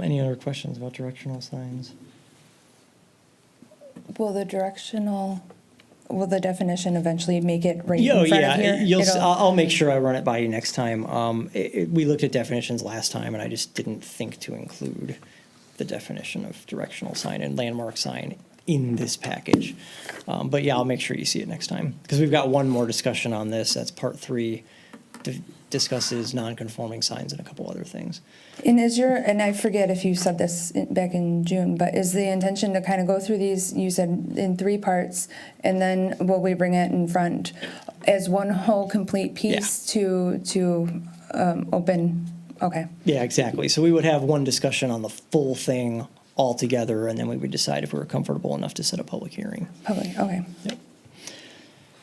Any other questions about directional signs? Will the definition eventually make it right Oh, in front yeah, of here? I'll make sure I run it by you next time. We looked at definitions last time, and I just didn't think to include the definition of directional sign and landmark sign in this package. But yeah, I'll make sure you see it next time, because we've got one more discussion on this. That's part 3, discusses non-conforming signs and a couple other things. And and I forget if you said this back in June, but is the intention to kind of go through these, you said in 3 parts, and then will we bring it in front as one whole complete piece to open? Okay. Yeah, exactly. So we would have one discussion on the full thing all together, and then we would decide if we were comfortable enough to set a public hearing. Public, okay. Yep.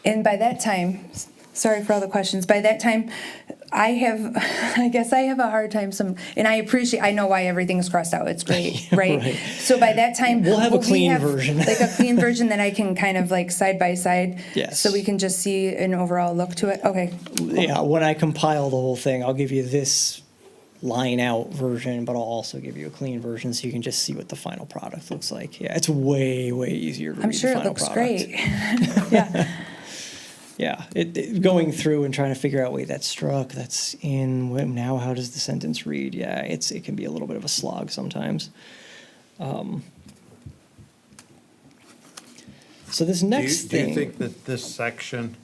And by that time, sorry for all the questions, by that time, I guess I have a hard time and I know why everything's crossed out, it's great, right? Right. So by that time. We'll have a will we clean version. Like a clean version that I can kind of like side by side? Yes. So we can just see an overall look to it, okay. Yeah, when I compile the whole thing, I'll give you this line out version, but I'll also give you a clean version so you can just see what the final product looks like. Yeah, it's way, way easier to read I'm sure the it final looks product. great. Yeah. Yeah, going through and trying to figure out, wait, that's struck, that's in, now how does the sentence read? Yeah, it can be a little bit of a slog sometimes. So this next Do you thing. think that this section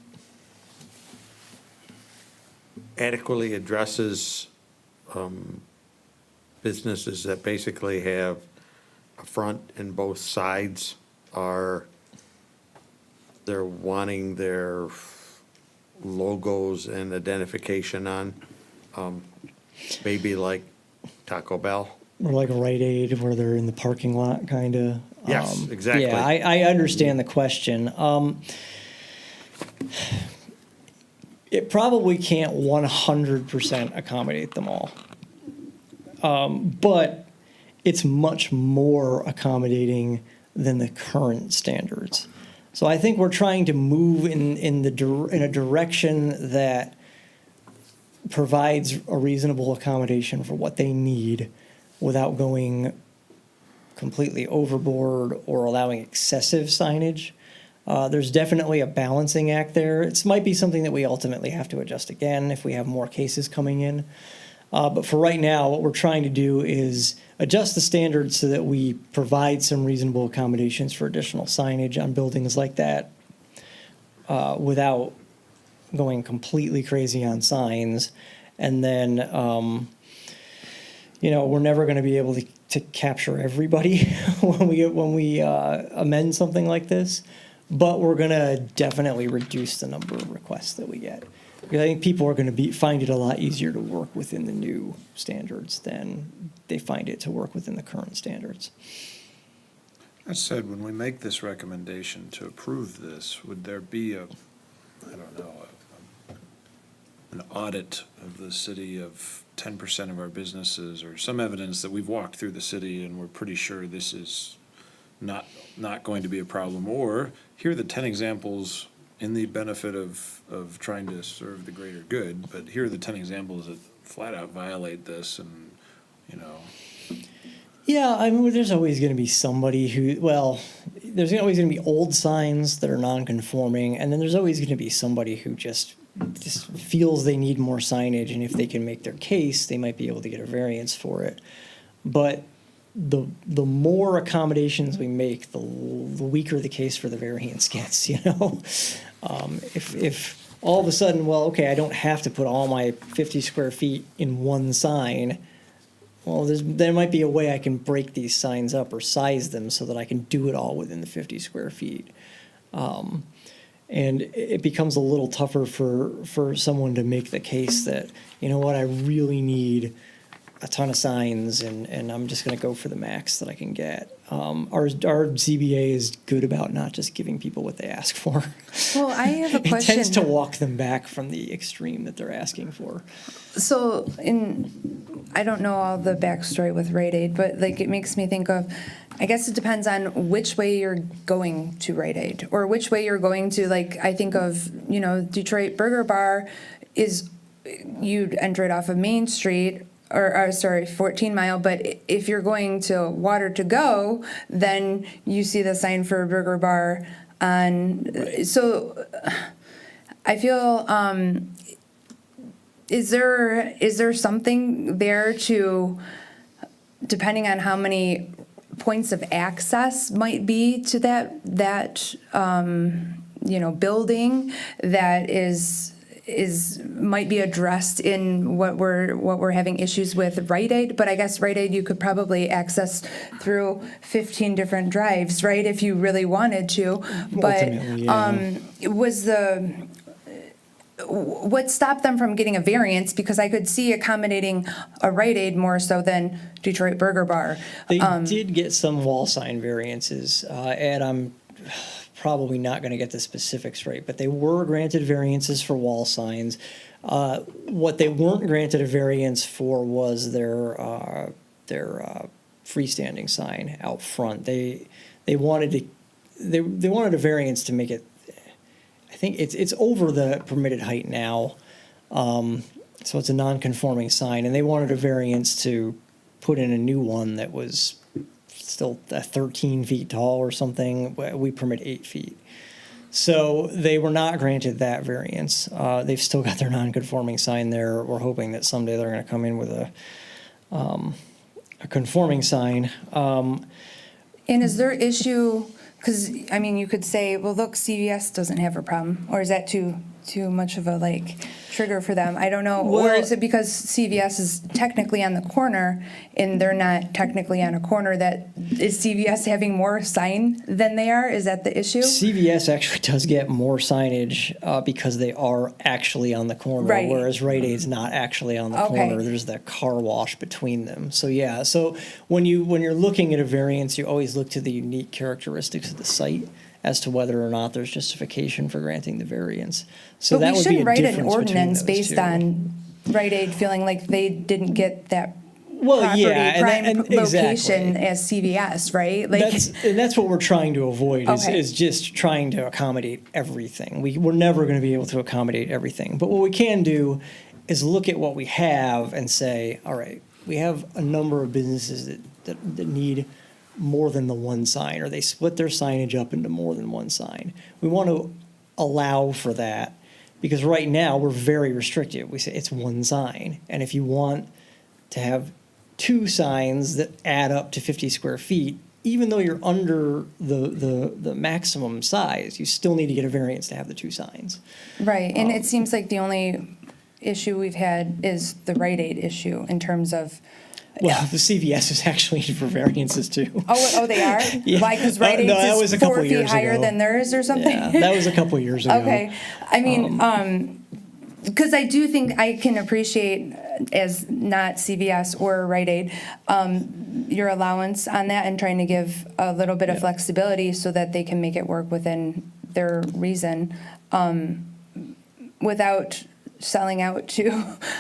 adequately addresses businesses that basically have a front and both sides they're wanting their logos and identification on, maybe like Taco Bell? Or like a Rite Aid where they're in the parking lot, kind of. Yes, exactly. Yeah, I understand the question. It probably can't 100% accommodate them all. But it's much more accommodating than the current standards. So I think we're trying to move in a direction that provides a reasonable accommodation for what they need without going completely overboard or allowing excessive signage. There's definitely a balancing act there. It might be something that we ultimately have to adjust again if we have more cases coming in. But for right now, what we're trying to do is adjust the standards so that we provide some reasonable accommodations for additional signage on buildings like that without going completely crazy on signs. And then, we're never going to be able to capture everybody when we amend something like this. But we're going to definitely reduce the number of requests that we get. Because I think people are going to find it a lot easier to work within the new standards than they find it to work within the current standards. That said, when we make this recommendation to approve this, would there be an audit of the city of 10% of our businesses, or some evidence that we've walked through the city and we're pretty sure this is not going to be a problem? Or here are the 10 examples in the benefit of trying to serve the greater good, but here are the 10 examples that flat out violate this, and, Yeah, I mean, there's always going to be somebody there's always going to be old signs that are non-conforming, and then there's always going to be somebody who just feels they need more signage, and if they can make their case, they might be able to get a variance for it. But the more accommodations we make, the weaker the case for the variance gets, If all of a sudden, I don't have to put all my 50 square feet in one sign, there might be a way I can break these signs up or size them so that I can do it all within the 50 square feet. And it becomes a little tougher for someone to make the case that, I really need a ton of signs and I'm just going to go for the max that I can get. Our ZBA is good about not just giving people what they ask for. Well, I have a It question. tends to walk them back from the extreme that they're asking for. So I don't know all the backstory with Rite Aid, but it makes me think of, I guess it depends on which way you're going to Rite Aid or which way you're going to, I think of, Detroit Burger Bar you'd enter it off of Main Street or sorry, 14 Mile, but if you're going to Water to Go, then you see the sign for a burger bar on, so I feel, is there something there to, depending on how many points of access might be to that building, that might be addressed in what we're having issues with Rite Aid, but I guess Rite Aid you could probably access through 15 different drives, right, if you really wanted to. But Ultimately, yeah. What stopped them from getting a variance? Because I could see accommodating a Rite Aid more so than Detroit Burger Bar. They did get some wall sign variances, and I'm probably not going to get the specifics right, but they were granted variances for wall signs. What they weren't granted a variance for was their freestanding sign out front. They wanted a variance to make it. I think it's over the permitted height now, so it's a non-conforming sign, and they wanted a variance to put in a new one that was still 13 feet tall or something. We permit 8 feet. So they were not granted that variance. They've still got their non-conforming sign there. We're hoping that someday they're going to come in with a conforming sign. And is there issue, because, I mean, you could say, well, look, CVS doesn't have a problem, or is that too much of a, trigger for them? I don't know. Or Well- is it because CVS is technically on the corner, and they're not technically on a corner, that is CVS having more sign than they are? Is that the issue? CVS actually does get more signage because they are actually on the corner, Right. whereas Rite Aid's not actually on the Okay. corner. There's that car wash between them. So yeah, so when you're looking at a variance, you always look to the unique characteristics of the site as to whether or not there's justification for granting the variance. So But that we would be shouldn't a write an difference between ordinance those based two. on Rite Aid feeling like they didn't get that Well, property, yeah, and prime location exactly. as CVS, right? That's what we're trying to avoid Okay. is just trying to accommodate everything. We're never going to be able to accommodate everything. But what we can do is look at what we have and say, all right, we have a number of businesses that need more than the one sign, or they split their signage up into more than one sign. We want to allow for that because right now we're very restrictive. We say it's one sign. And if you want to have two signs that add up to 50 square feet, even though you're under the maximum size, you still need to get a variance to have the two signs. Right, and it seems like the only issue we've had is the Rite Aid issue in terms of, Well, the CVS is actually for variances too. oh, they are? Yeah. Why, because Rite No, that Aid's was is a couple 4 feet years higher ago. than theirs or something? Yeah, that was a couple years ago. Okay, I mean, because I do think I can appreciate, as not CVS or Rite Aid, your allowance on that and trying to give a little bit of Yeah. flexibility so that they can make it work within their reason, without selling out to,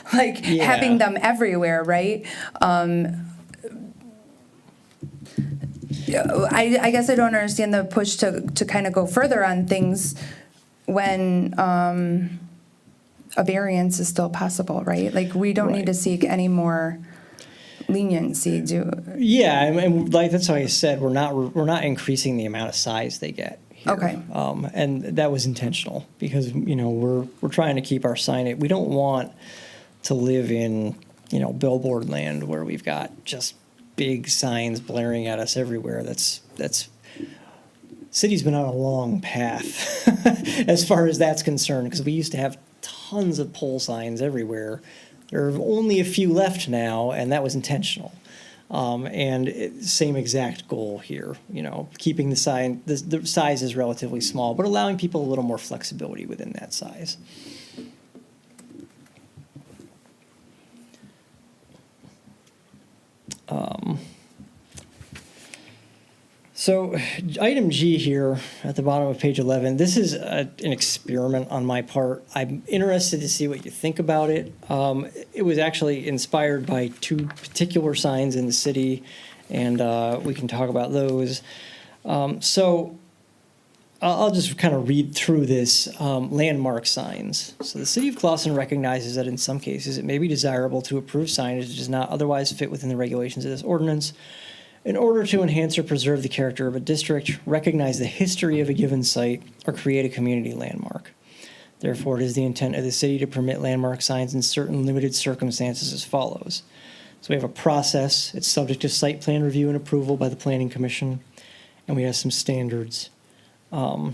having Yeah. them everywhere, right? I guess I don't understand the push to kind of go further on things when a variance is still possible, right? We don't need to seek any more leniency. Yeah, and that's why I said we're not increasing the amount of size they get here. Okay. And that was intentional because we're trying to keep our signage. We don't want to live in billboard land where we've got just big signs blaring at us everywhere. That's city's been on a long path as far as that's concerned because we used to have tons of pole signs everywhere. There are only a few left now, and that was intentional. Same exact goal here, keeping the sign, the size is relatively small, but allowing people a little more flexibility within that size. So item G here at the bottom of page 11, this is an experiment on my part. I'm interested to see what you think about it. It was actually inspired by two particular signs in the city, and we can talk about those. So I'll just kind of read through this, landmark signs. So the city of Clawson recognizes that in some cases it may be desirable to approve signage that does not otherwise fit within the regulations of this ordinance in order to enhance or preserve the character of a district, recognize the history of a given site, or create a community landmark. Therefore, it is the intent of the city to permit landmark signs in certain limited circumstances as follows. So we have a process. It's subject to site plan review and approval by the Planning Commission, and we have some standards in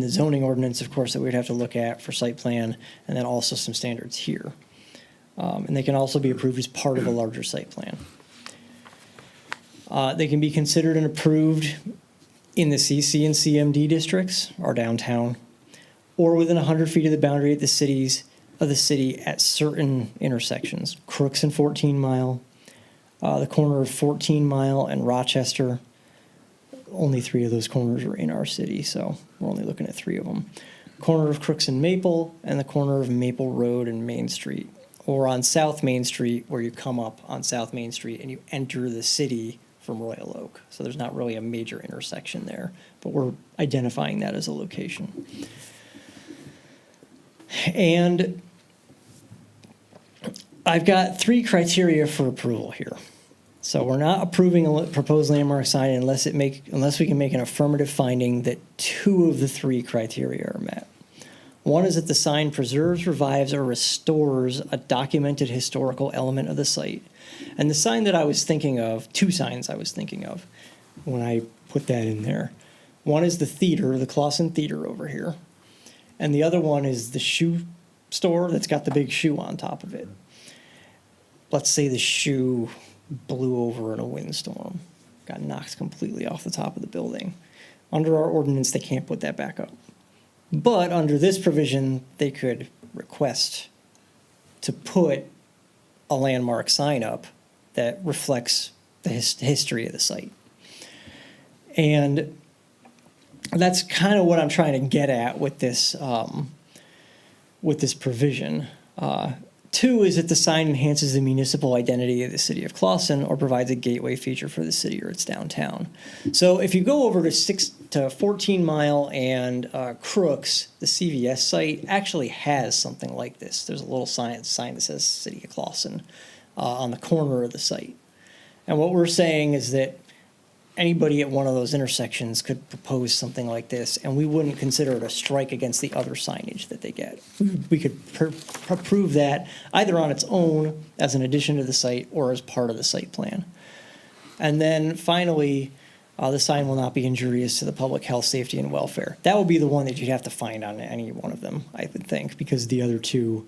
the zoning ordinance, of course, that we'd have to look at for site plan, and then also some standards here. And they can also be approved as part of a larger site plan. They can be considered and approved in the CC and CMD districts, or downtown, or within 100 feet of the boundary of the city at certain intersections. Crooks and 14 Mile, the corner of 14 Mile and Rochester. Only 3 of those corners are in our city, so we're only looking at 3 of them. Corner of Crooks and Maple, and the corner of Maple Road and Main Street. Or on South Main Street, where you come up on South Main Street and you enter the city from Royal Oak. So there's not really a major intersection there, but we're identifying that as a location. And I've got 3 criteria for approval here. So we're not approving a proposed landmark sign unless we can make an affirmative finding that 2 of the 3 criteria are met. One is that the sign preserves, revives, or restores a documented historical element of the site. And the sign that I was thinking of, 2 signs I was thinking of when I put that in there. One is the theater, the Clawson Theater over here. And the other one is the shoe store that's got the big shoe on top of it. Let's say the shoe blew over in a windstorm, got knocked completely off the top of the building. Under our ordinance, they can't put that back up. But under this provision, they could request to put a landmark sign up that reflects the history of the site. And that's kind of what I'm trying to get at with this provision. 2 is that the sign enhances the municipal identity of the city of Clawson or provides a gateway feature for the city or its downtown. So if you go over to 14 Mile and Crooks, the CVS site actually has something like this. There's a little sign that says City of Clawson on the corner of the site. And what we're saying is that anybody at one of those intersections could propose something like this, and we wouldn't consider it a strike against the other signage that they get. We could approve that either on its own as an addition to the site or as part of the site plan. And then finally, the sign will not be injurious to the public health, safety, and welfare. That would be the one that you'd have to find on any one of them, I would think, because the other 2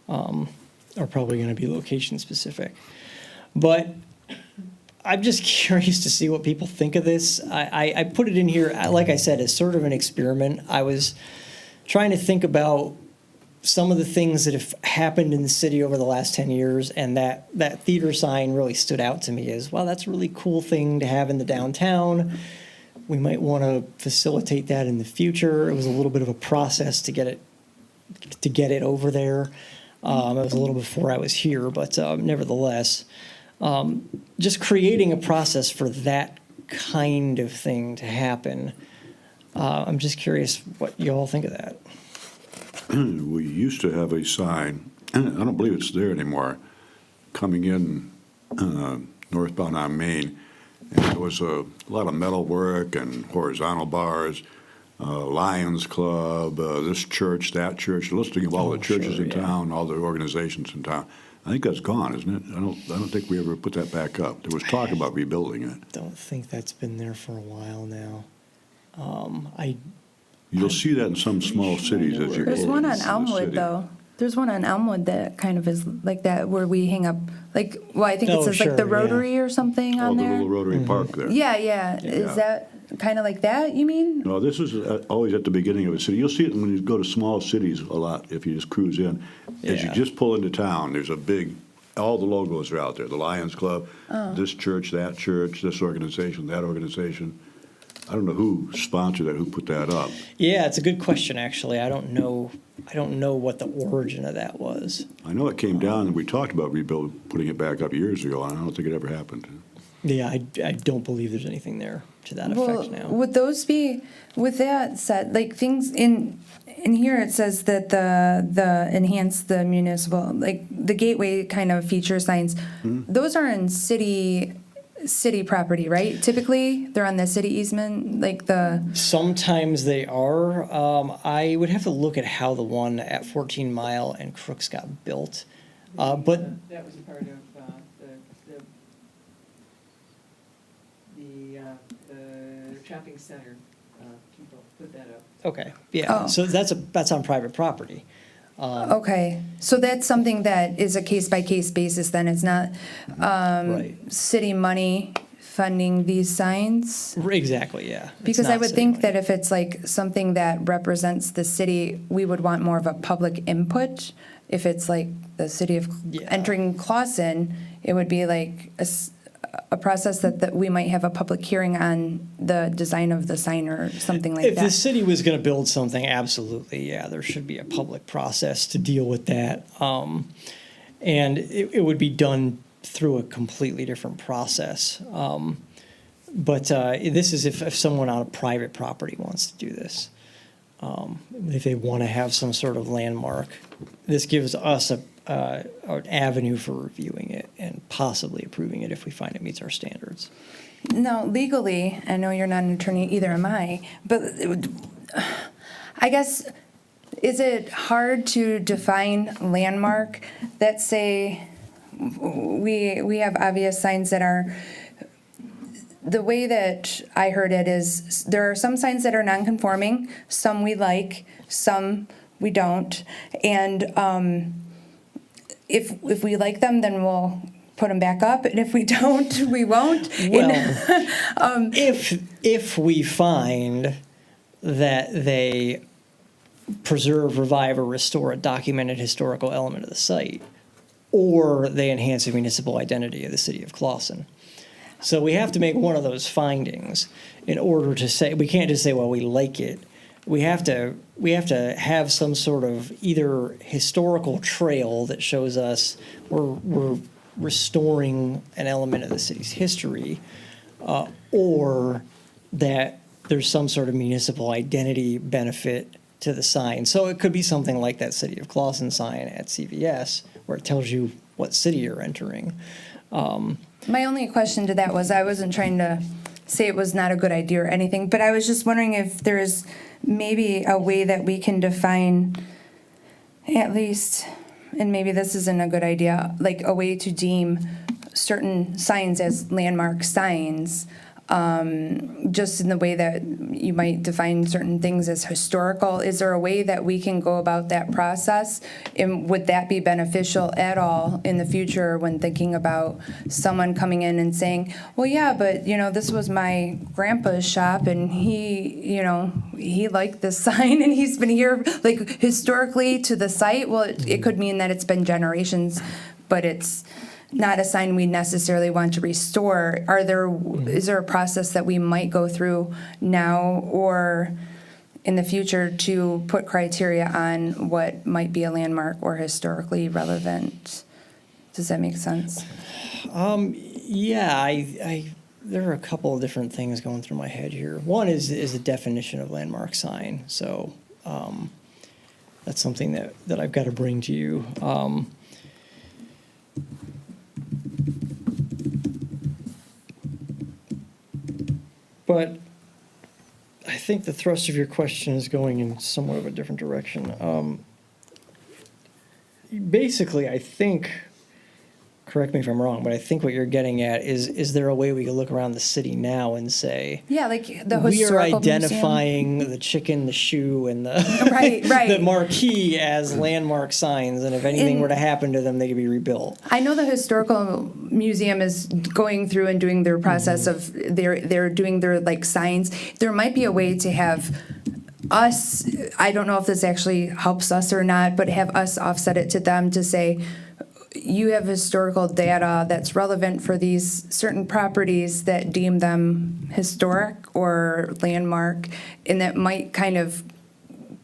are probably going to be location specific. But I'm just curious to see what people think of this. I put it in here, like I said, as sort of an experiment. I was trying to think about some of the things that have happened in the city over the last 10 years, and that theater sign really stood out to me as, wow, that's a really cool thing to have in the downtown. We might want to facilitate that in the future. It was a little bit of a process to get it over there. It was a little before I was here, but nevertheless. Just creating a process for that kind of thing to happen. I'm just curious what you all think of that. We used to have a sign, I don't believe it's there anymore, coming in northbound on Main. And there was a lot of metal work and horizontal bars, Lions Club, this church, that church, listing of all the churches in town, all the organizations in town. I think that's gone, isn't it? I don't think we ever put that back up. There was talk about rebuilding it. Don't think that's been there for a while now. You'll see that in some small cities as you go There's one into on the Elmwood, city. though. There's one on Elmwood that kind of is like that, where we hang up, like, well, I think it Oh, says like the sure, yeah. Rotary or something Oh, on the there. little Rotary Park there. Yeah. Yeah. Is that kind of like that, you mean? No, this is always at the beginning of a city. You'll see it when you go to small cities a lot if you just cruise in. As you Yeah. just pull into town, there's a big, all the logos are out there. The Lions Club, Oh. this church, this organization, that organization. I don't know who sponsored that, who put that up. Yeah, it's a good question, actually. I don't know what the origin of that was. I know it came down and we talked about putting it back up years ago, and I don't think it ever happened. Yeah, I don't believe there's anything there to that Well, effect now. would those be, with that said, like things in here it says that the enhance the municipal, like the gateway kind of feature signs, those are in city property, right? Typically, they're on the city easement, like the, Sometimes they are. I would have to look at how the one at 14 Mile and Crooks got built. But That was a part of the shopping center, people put that up. okay, yeah. Oh. So that's on private property. okay. So that's something that is a case-by-case basis then, it's not Right. city money funding these signs? Exactly, yeah. It's Because I not would city think money. that if it's like something that represents the city, we would want more of a public input. If it's like the city of Yeah. entering Clausen, it would be like a process that we might have a public hearing on the design of the sign or something like If the that. city was going to build something, absolutely, yeah, there should be a public process to deal with that. And it would be done through a completely different process. But this is if someone on a private property wants to do this. If they want to have some sort of landmark, this gives us an avenue for reviewing it and possibly approving it if we find it meets our standards. Now, legally, I know you're not an attorney, either am I, but I guess, is it hard to define landmark that say, we have obvious signs that are, the way that I heard it is, there are some signs that are non-conforming, some we like, some we don't, and if we like them, then we'll put them back up, and if we don't, we won't. Well, if we find that they preserve, revive, or restore a documented historical element of the site, or they enhance the municipal identity of the city of Clausen. So we have to make one of those findings in order to say, we can't just say, well, we like it. We have to have some sort of either historical trail that shows us we're restoring an element of the city's history, or that there's some sort of municipal identity benefit to the sign. So it could be something like that City of Clausen sign at CVS, where it tells you what city you're entering. My only question to that was, I wasn't trying to say it was not a good idea or anything, but I was just wondering if there's maybe a way that we can define, at least, and maybe this isn't a good idea, like a way to deem certain signs as landmark signs, just in the way that you might define certain things as historical. Is there a way that we can go about that process? And would that be beneficial at all in the future when thinking about someone coming in and saying, well, yeah, but, this was my grandpa's shop and he liked this sign and he's been here, like, historically to the site? Well, it could mean that it's been generations, but it's not a sign we necessarily want to restore. Is there a process that we might go through now or in the future to put criteria on what might be a landmark or historically relevant? Does that make sense? Yeah, there are a couple of different things going through my head here. One is the definition of landmark sign. So that's something that I've got to bring to you. But I think the thrust of your question is going in somewhat of a different direction. Basically, I think, correct me if I'm wrong, but I think what you're getting at is there a way we can look around the city now and say, Yeah, like the we are historical identifying the chicken, the shoe, and the Right. the marquee as landmark signs, and if anything were to happen to them, they could be rebuilt. I know the historical museum is going through and doing their process of they're doing their like signs. There might be a way to have us, I don't know if this actually helps us or not, but have us offset it to them to say, you have historical data that's relevant for these certain properties that deem them historic or landmark, and that might kind of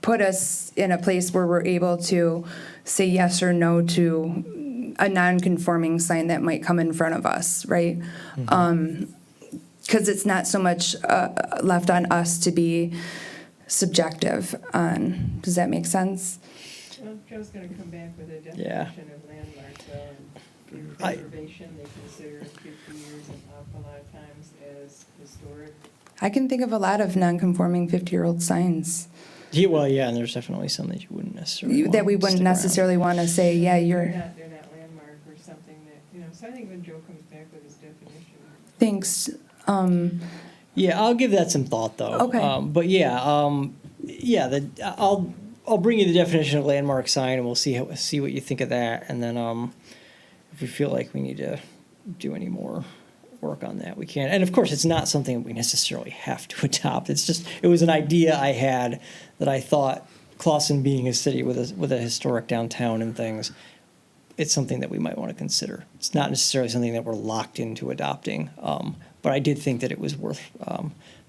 put us in a place where we're able to say yes or no to a non-conforming sign that might come in front of us, right? Because it's not so much left on us to be subjective on, does that make sense? Well, Joe's gonna come back with a Yeah. definition of landmark, though, and in I- preservation, they consider 50 years an awful lot of times as historic. I can think of a lot of non-conforming 50-year-old signs Yeah, well, yeah, and there's definitely some that you wouldn't necessarily want that we to wouldn't stick around. necessarily want to say, yeah, They're you're, not landmark or something that, so I think when Joe comes back with his definition. thanks. Yeah, I'll give that some thought, though. Okay. But yeah, I'll bring you the definition of landmark sign, and we'll see what you think of that, and then if we feel like we need to do any more work on that, we can. And of course, it's not something we necessarily have to adopt. It was an idea I had that I thought Clawson being a city with a historic downtown and things, it's something that we might want to consider. It's not necessarily something that we're locked into adopting, but I did think that it was worth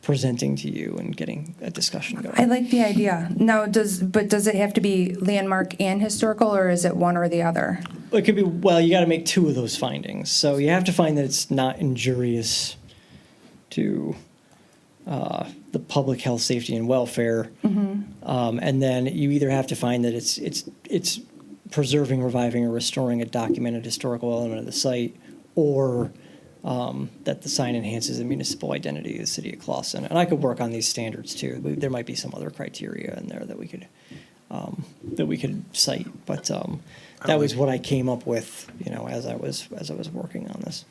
presenting to you and getting a discussion going. I like the idea. Now, does it have to be landmark and historical, or is it one or the other? It could be, well, you got to make two of those findings. So you have to find that it's not injurious to the public health, safety, and welfare. And then you either have to find that it's preserving, reviving, or restoring a documented historical element of the site, or that the sign enhances the municipal identity of the city of Clawson. And I could work on these standards too. There might be some other criteria in there that we could cite, but that was what I came up with, as I was working on this.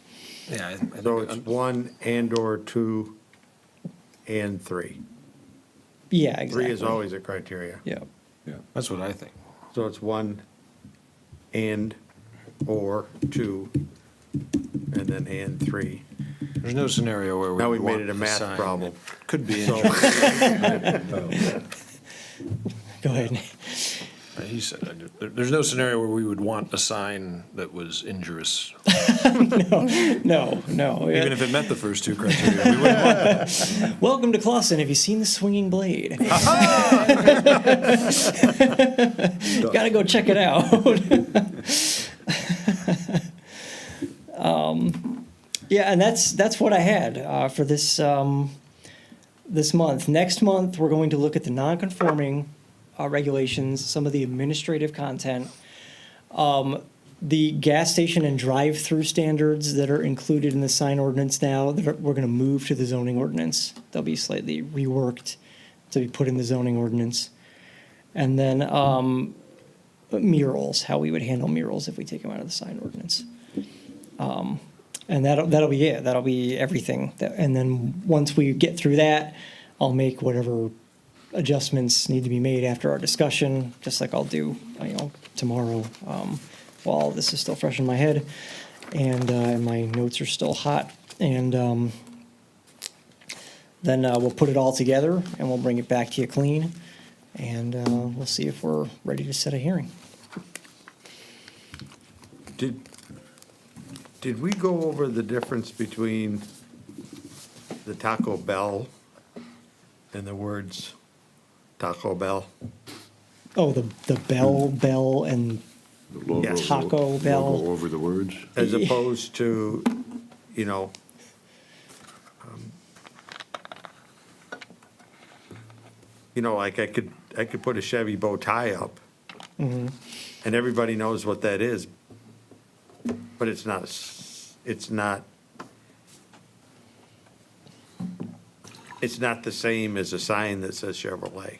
Yeah. I So think- it's 1 and/or 2 and 3. Yeah, exactly. 3 is always a criteria. Yeah. That's what I think. So it's 1 and/or 2, and then and 3. There's no scenario where we Now we would made want it a a math sign problem. that Could be So- injurious. Go ahead. He said, there's no scenario where we would want a sign that was injurious. No. Even if it met the first two criteria, we wouldn't want that. Welcome to Clawson. Have you seen the swinging blade? Gotta go check it out. Yeah, and that's what I had for this this month. Next month, we're going to look at the non-conforming regulations, some of the administrative content, the gas station and drive-through standards that are included in the sign ordinance now, we're going to move to the zoning ordinance. They'll be slightly reworked to be put in the zoning ordinance. And then murals, how we would handle murals if we take them out of the sign ordinance. And that'll be it. That'll be everything. And then once we get through that, I'll make whatever adjustments need to be made after our discussion, just like I'll do, tomorrow, while this is still fresh in my head and my notes are still hot. And then we'll put it all together and we'll bring it back to you clean, and we'll see if we're ready to set a hearing. Did we go over the difference between the Taco Bell and the words Taco Bell? Oh, the bell and The logo- Yes. Taco Bell. Logo over the words. As Yeah. opposed to, like I could put a Chevy bow tie up, and everybody knows what that is, but it's not the same as a sign that says Chevrolet.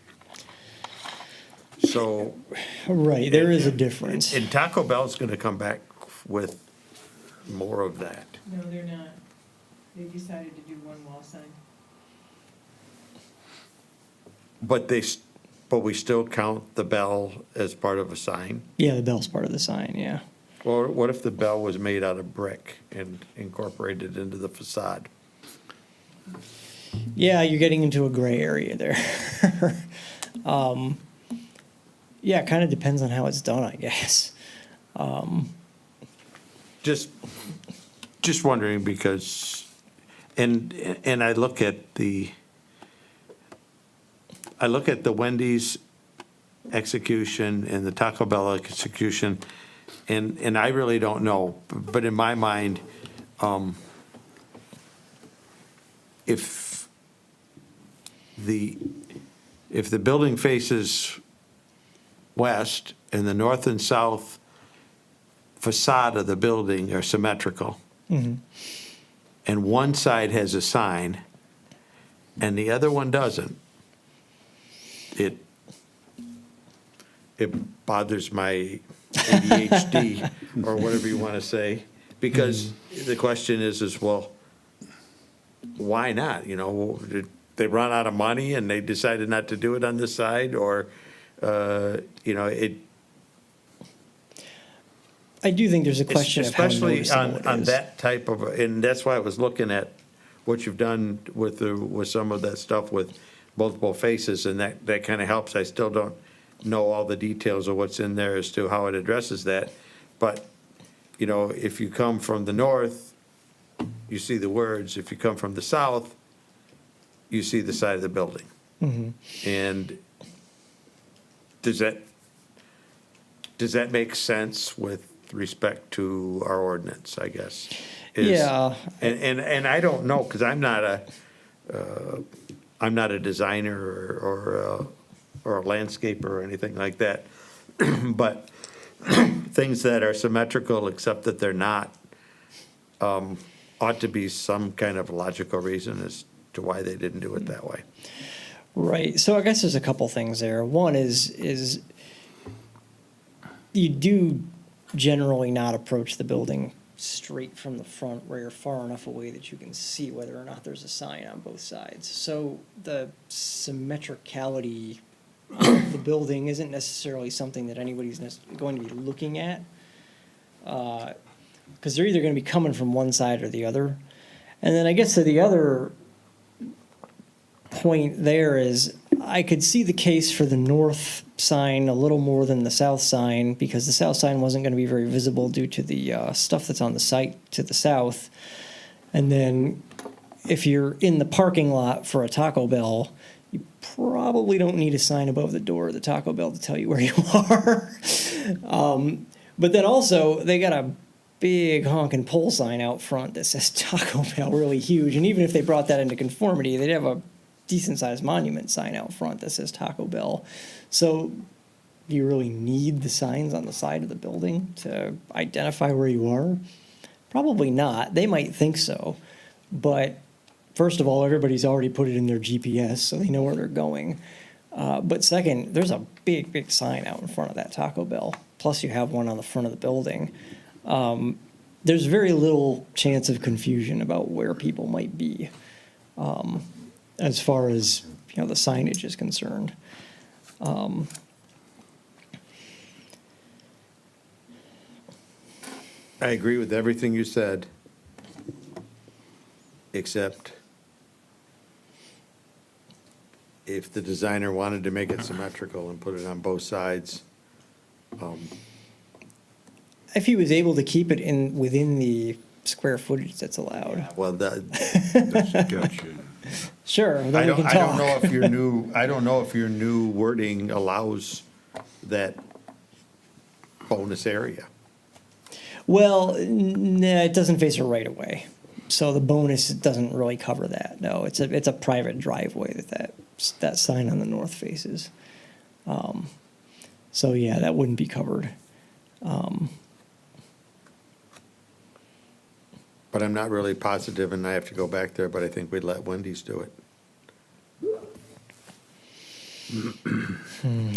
So, Right, there is a difference. and Taco Bell's gonna come back with more of that. No, they're not. They decided to do one wall sign. But we still count the bell as part of a sign? Yeah, the bell's part of the sign, yeah. Or what if the bell was made out of brick and incorporated into the facade? Yeah, you're getting into a gray area there. Yeah, it kind of depends on how it's done, I guess. Just wondering because, and I look at the Wendy's execution and the Taco Bell execution, And I really don't know, but in my mind, if the building faces west and the north and south facade of the building are symmetrical, and one side has a sign and the other one doesn't, it bothers my ADHD or whatever you want to say, because the question is, well, why not? You know, did they run out of money and they decided not to do it on this side, or, you know, it. I do think there's a question of how Especially noticeable it on is. that type of, and that's why I was looking at what you've done with some of that stuff with multiple faces, and that kind of helps. I still don't know all the details of what's in there as to how it addresses that. But, you know, if you come from the north, you see the words. If you come from the south, you see the side of the building. And does that make sense with respect to our ordinance, I guess? Yeah. And I don't know, because I'm not a designer or a landscaper or anything like that. But things that are symmetrical, except that they're not, ought to be some kind of logical reason as to why they didn't do it that way. Right. So I guess there's a couple things there. One is you do generally not approach the building straight from the front where you're far enough away that you can see whether or not there's a sign on both sides. So the symmetricality of the building isn't necessarily something that anybody's going to be looking at, because they're either going to be coming from one side or the other. And then I guess to the other point there is, I could see the case for the north sign a little more than the south sign, because the south sign wasn't going to be very visible due to the stuff that's on the site to the south. And then if you're in the parking lot for a Taco Bell, you probably don't need a sign above the door of the Taco Bell to tell you where you are. But then also, they got a big honking pole sign out front that says Taco Bell, really huge. And even if they brought that into conformity, they'd have a decent-sized monument sign out front that says Taco Bell. So do you really need the signs on the side of the building to identify where you are? Probably not. They might think so. But first of all, everybody's already put it in their GPS, so they know where they're going. But second, there's a big, big sign out in front of that Taco Bell. Plus you have one on the front of the building. There's very little chance of confusion about where people might be, as far as, you know, the signage is concerned. I agree with everything you said, except if the designer wanted to make it symmetrical and put it on both sides. If he was able to keep it within the square footage that's allowed. Well, That's gotcha. Sure, then I we can don't talk. know if your new wording allows that bonus area. Well, nah, it doesn't face a right of way, so the bonus doesn't really cover that. No, it's a private driveway that sign on the north faces. So yeah, that wouldn't be covered. But I'm not really positive, and I have to go back there, but I think we'd let Wendy's do it.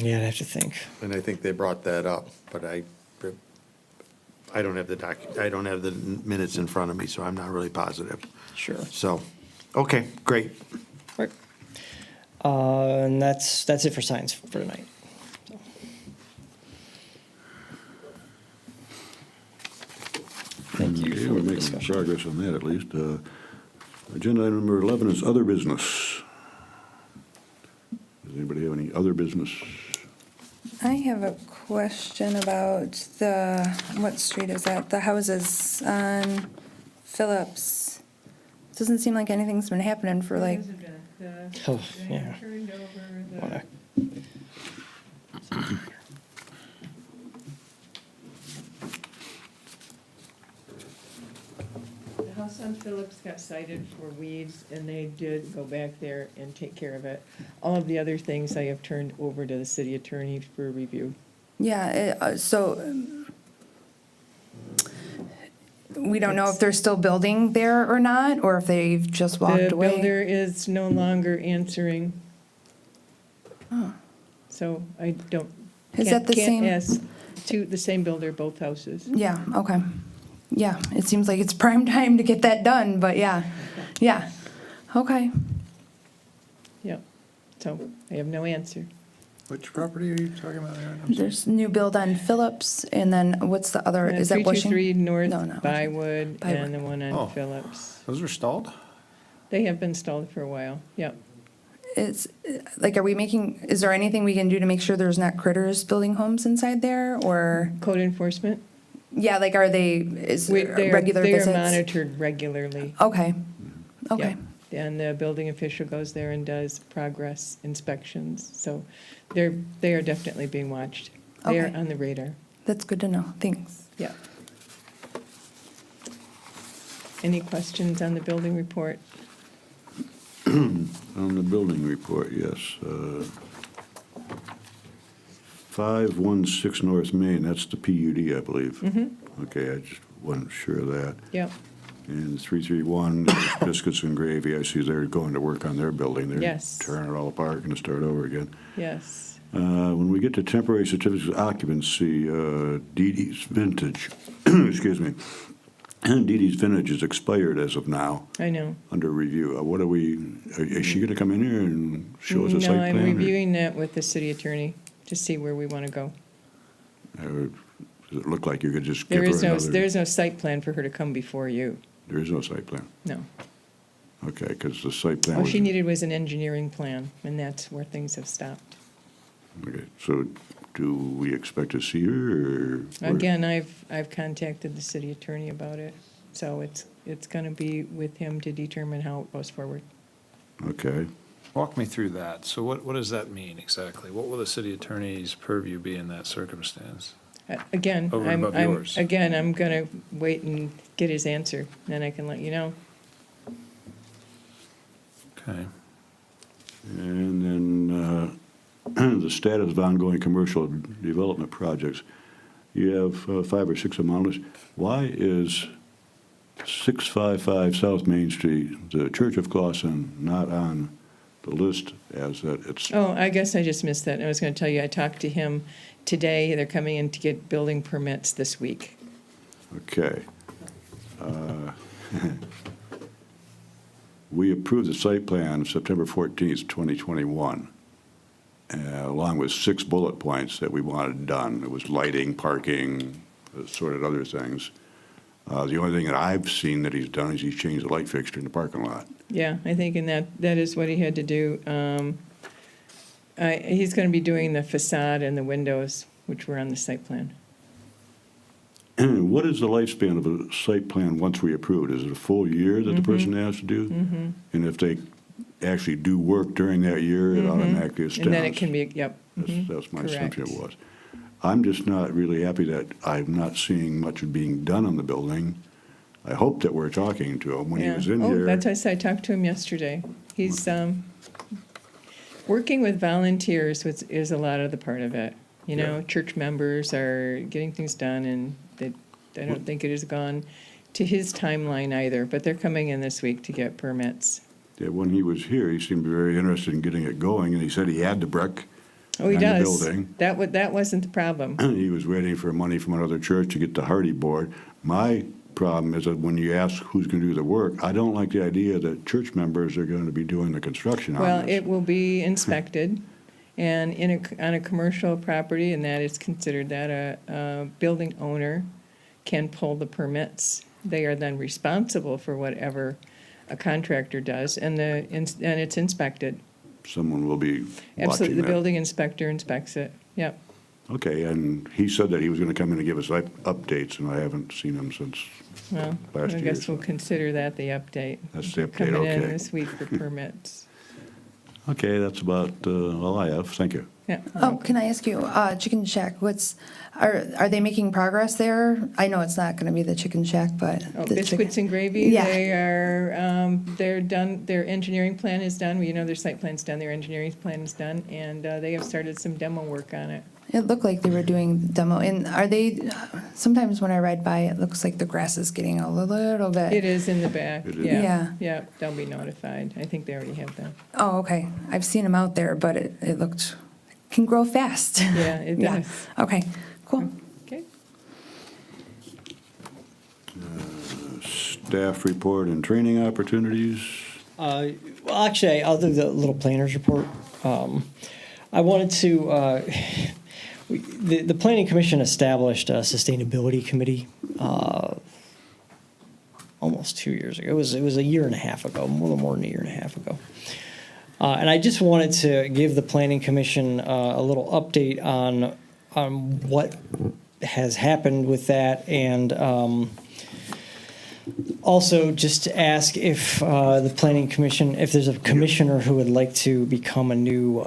Yeah, I'd have to think. And I think they brought that up, but I don't have the minutes in front of me, so I'm not really positive. Sure. So, okay, great. Right. And that's it for signs for tonight. So. Thank you Okay, for we're the making discussion. progress on that at least. Agenda item number 11 is other business. Does anybody have any other business? I have a question about what street is that? The houses on Phillips. Doesn't seem like anything's been happening for like, Oh, They yeah. turned over the. Wanna- house on Phillips got cited for weeds, and they did go back there and take care of it. All of the other things I have turned over to the city attorney for review. Yeah, we don't know if they're still building there or not, or if they've just walked The away. builder is no longer answering. So I don't. Is that the same- Can't ask to the same builder, both houses. Yeah, okay. Yeah, it seems like it's prime time to get that done, but yeah, okay. Yep. So I have no answer. Which property are you talking about there? There's new build on Phillips, and then what's the other, is that Bushing? 323 North No, not Bywood, Bywood. and the one Oh. on Phillips. Those are stalled? They have been stalled for a while, yep. Is, like, is there anything we can do to make sure there's not critters building homes inside there, or, Code enforcement, yeah, like, is they regular are visits? monitored regularly. Okay, okay, Yep. And the building official goes there and does progress inspections, so they are definitely being watched. They are Okay. on the radar, that's good to know, thanks. yeah. Any questions on the building report? On the building report, yes. 516 North Main, that's the PUD, I believe. Okay, I just wasn't sure of that. Yep, And 331 is Biscuits and Gravy, I see they're going to work on their building. They're Yes. tearing it all apart, going to start over again. yes. When we get to temporary certificates of occupancy, Dee Dee's Vintage, excuse me, Dee Dee's Vintage is expired as of now, I know. under review. What is she going to come in here and show us a site No, plan? I'm or- reviewing that with the city attorney to see where we want to go. Or does it look like you could just give There her is no, another? there is no site plan for her to come before you, There is no site plan. no. Okay, because the site plan All was. she needed was an engineering plan, and that's where things have stopped. Okay, so do we expect to see her, or? Again, I've contacted the city attorney about it, so it's gonna be with him to determine how it goes forward. Okay, Walk me through that. So what does that mean exactly? What will the city attorney's purview be in that circumstance? Again, Over and above yours. I'm gonna wait and get his answer, then I can let you know. Okay. and then the status of ongoing commercial development projects. You have 5 or 6 of them on this. Why is 655 South Main Street, the Church of Clawson, not on the list as that it's? Oh, I guess I just missed that. I was gonna tell you, I talked to him today. They're coming in to get building permits this week. Okay. We approved the site plan September 14th, 2021, along with 6 bullet points that we wanted done. It was lighting, parking, assorted other things. The only thing that I've seen that he's done is he's changed the light fixture in the parking lot. Yeah, I think that is what he had to do. He's gonna be doing the facade and the windows, which were on the site plan. What is the lifespan of a site plan once we approve it? Is it a full year that the person has to do? And if they actually do work during that year, it automatically extends? And then it can be, yep. That's my assumption it correct. was. I'm just not really happy that I'm not seeing much being done on the building. I hope that we're talking to him when he Yeah. was in Oh, here. that's what I said, I talked to him yesterday. He's, working with volunteers is a lot of the part of it. You know, Yeah. church members are getting things done, and I don't think it has gone to his timeline either, but they're coming in this week to get permits. Yeah, when he was here, he seemed very interested in getting it going, and he said he had the brick. Oh, he and the does. building. That wasn't the problem. He was waiting for money from another church to get the hardy board. My problem is that when you ask who's going to do the work, I don't like the idea that church members are going to be doing the construction on Well, this. it will be inspected, and on a commercial property, and that is considered that a building owner can pull the permits. They are then responsible for whatever a contractor does, and it's inspected. Someone will be Absolutely, watching the that. building inspector inspects it, yep. Okay, and he said that he was going to come in and give us updates, and I haven't seen him since Well, last I year. guess we'll consider that the update. That's the update, Coming in okay. this week for permits. Okay, that's about all I have. Thank you. Yeah. Oh, can I ask you, Chicken Shack, are they making progress there? I know it's not gonna be the Chicken Shack, but. Oh, the biscuits chicken- and gravy, Yeah. they are, they're done, their engineering plan is done, their site plan's done, their engineering plan is done, and they have started some demo work on it. It looked like they were doing demo, and are they, sometimes when I ride by, it looks like the grass is getting a little bit. It is in the back, It is. yeah. Yeah. Yeah, they'll be notified. I think they already have that. Oh, okay. I've seen them out there, but it can grow fast. Yeah, it Yeah. does. Okay, cool. Okay. Staff report and training opportunities. Well, actually, I'll do the little planners report. I wanted to, the Planning Commission established a sustainability committee almost 2 years ago. It was a year and a half ago, a little more than a year and a half ago. And I just wanted to give the Planning Commission a little update on what has happened with that, and also just to ask if the Planning Commission, if there's a commissioner who would like to become a new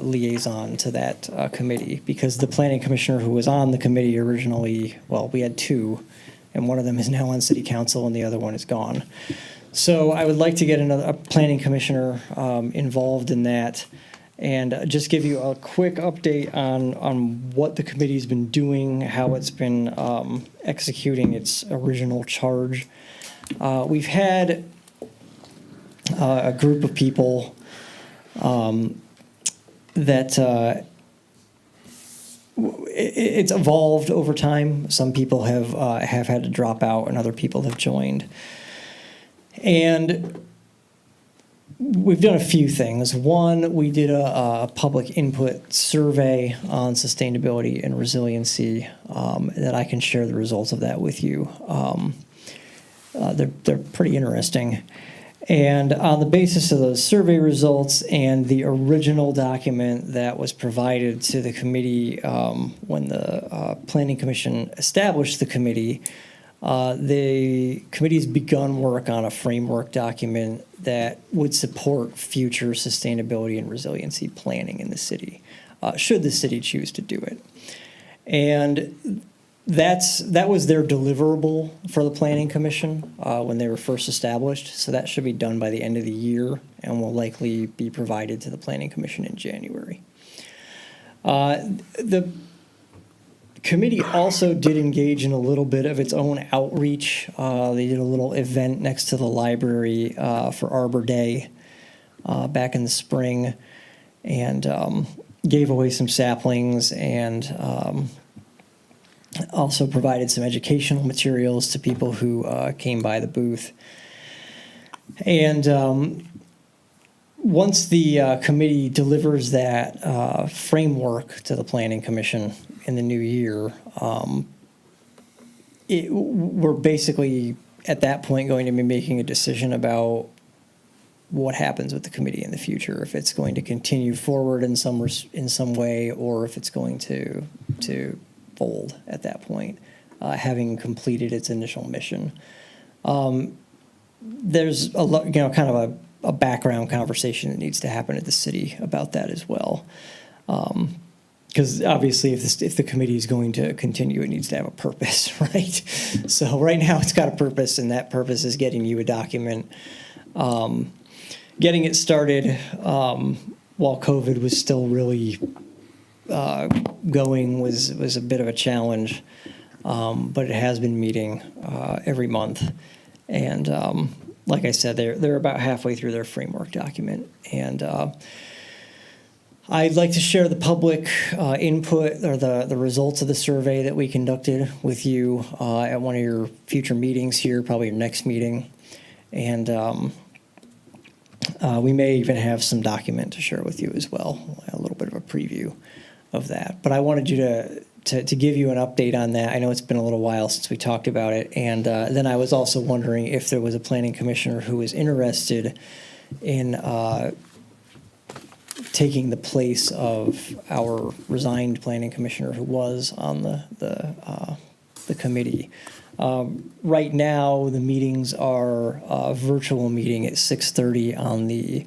liaison to that committee, because the Planning Commissioner who was on the committee originally, well, we had two, and one of them is now on City Council and the other one is gone. So I would like to get a Planning Commissioner involved in that, and just give you a quick update on what the committee's been doing, how it's been executing its original charge. We've had a group of people that it's evolved over time. Some people have had to drop out, and other people have joined. And we've done a few things. One, we did a public input survey on sustainability and resiliency that I can share the results of that with you. They're pretty interesting. And on the basis of those survey results and the original document that was provided to the committee when the Planning Commission established the committee's begun work on a framework document that would support future sustainability and resiliency planning in the city, should the city choose to do it. And that was their deliverable for the Planning Commission when they were first established. So that should be done by the end of the year and will likely be provided to the Planning Commission in January. The committee also did engage in a little bit of its own outreach. They did a little event next to the library for Arbor Day back in the spring, and gave away some saplings, and also provided some educational materials to people who came by the booth. And once the committee delivers that framework to the Planning Commission in the new year, we're basically at that point going to be making a decision about what happens with the committee in the future, if it's going to continue forward in some way, or if it's going to fold at that point, having completed its initial mission. There's a lot, kind of a background conversation that needs to happen at the city about that as well. Because obviously, if the committee is going to continue, it needs to have a purpose, right? So right now, it's got a purpose, and that purpose is getting you a document. Getting it started while COVID was still really going was a bit of a challenge, but it has been meeting every month. And like I said, they're about halfway through their framework document, and I'd like to share the public input or the results of the survey that we conducted with you at one of your future meetings here, probably your next meeting. And we may even have some document to share with you as well, a little bit of a preview of that. But I wanted you to give you an update on that. I know it's been a little while since we talked about it. And then I was also wondering if there was a planning commissioner who was interested in taking the place of our resigned planning commissioner who was on the committee. Right now, the meetings are a virtual meeting at 6:30 on the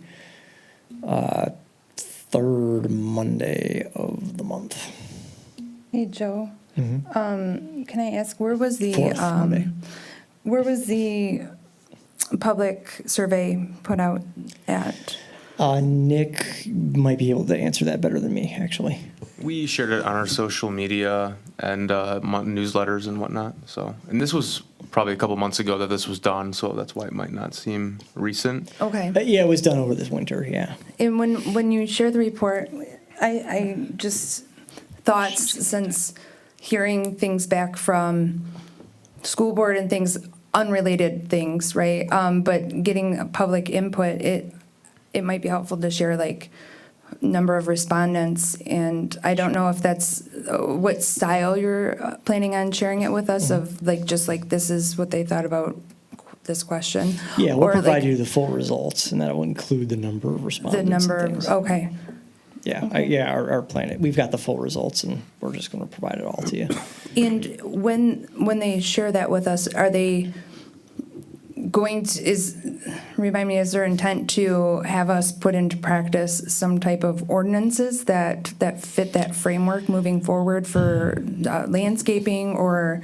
third Monday of the month. Hey, Joe, can I ask, Fourth Monday. where was the public survey put out at? Nick might be able to answer that better than me, actually. We shared it on our social media and newsletters and whatnot. So, and this was probably a couple months ago that this was done, so that's why it might not seem recent. Okay. Yeah, it was done over this winter, yeah. And when you share the report, I just thoughts, since hearing things back from school board and things, unrelated things, right? But getting public input, it might be helpful to share like number of respondents, and I don't know if that's what style you're planning on sharing it with us, of like just like this is what they thought about this question. Yeah, we'll Or, provide like, you the full results, and that will include the number of the respondents. number and of, things. okay. Yeah, our plan, we've got the full results, and we're just going to provide it all to you. And when they share that with us, are they going to, remind me, is their intent to have us put into practice some type of ordinances that fit that framework moving forward for landscaping, or?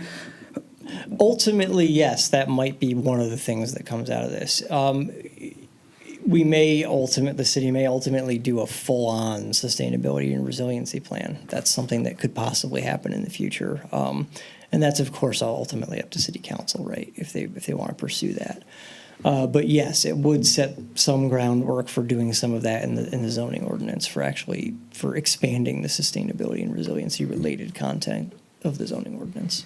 Ultimately, yes, that might be one of the things that comes out of this. The city may ultimately do a full-on sustainability and resiliency plan. That's something that could possibly happen in the future. And that's, of course, ultimately up to city council, right, if they want to pursue that. But yes, it would set some groundwork for doing some of that in the zoning ordinance for expanding the sustainability and resiliency related content of the zoning ordinance.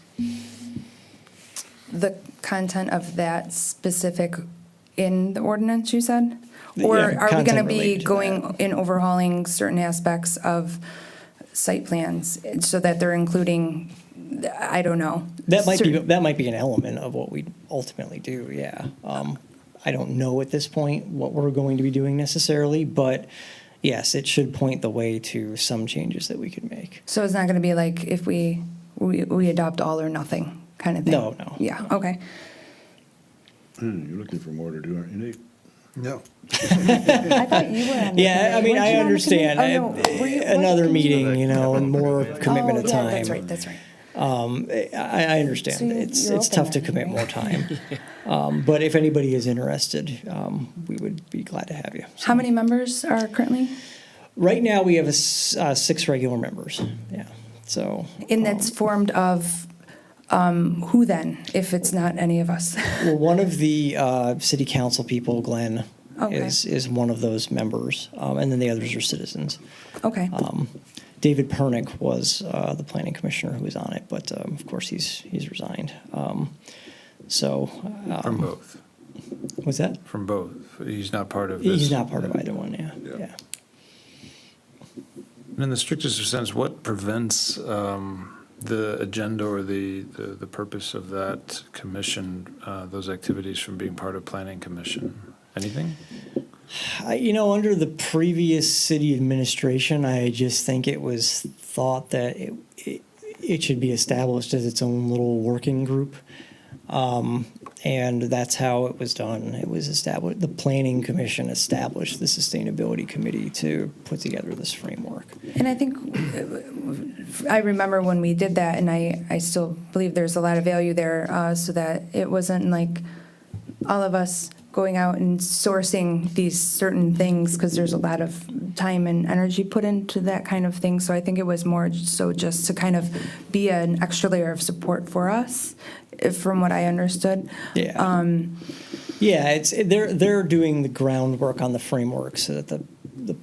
The content of that specific in the ordinance, you said? Or Yeah, are we going content to be related to going that. and overhauling certain aspects of site plans so that they're including, I don't know. That might certain- be an element of what we ultimately do, yeah. I don't know at this point what we're going to be doing necessarily, but yes, it should point the way to some changes that we could make. So it's not going to be like if we adopt all or nothing kind of thing? No. Yeah, okay. You're looking for more to do, aren't you, Nate? No. I thought you were on the Yeah, I committee. mean, Weren't I you on the understand. committee? Oh, no. Were you- what Another committee? meeting, and more commitment of Oh, yeah, time. that's right. I understand. So It's you're tough to open commit then, more time. But if anybody is interested, we would be glad to have you. How many members are currently? Right now, we have 6 regular members, yeah, so. And that's formed of who then, if it's not any of us? Well, one of the city council people, Glenn, Okay. is one of those members, and then the others are citizens. Okay. David Pernick was the planning commissioner who was on it, but of course he's resigned. From both. What's that? From both. He's not part of this. He's not part of either one, yeah. In the strictest sense, what prevents the agenda or the purpose of that commission, those activities from being part of planning commission? Anything? Under the previous city administration, I just think it was thought that it should be established as its own little working group. And that's how it was done. It was established, the planning commission established the sustainability committee to put together this framework. And I think, I remember when we did that, and I still believe there's a lot of value there, so that it wasn't like all of us going out and sourcing these certain things, because there's a lot of time and energy put into that kind of thing. So I think it was more so just to kind of be an extra layer of support for us, from what I understood. Yeah. Yeah, they're doing the groundwork on the framework so that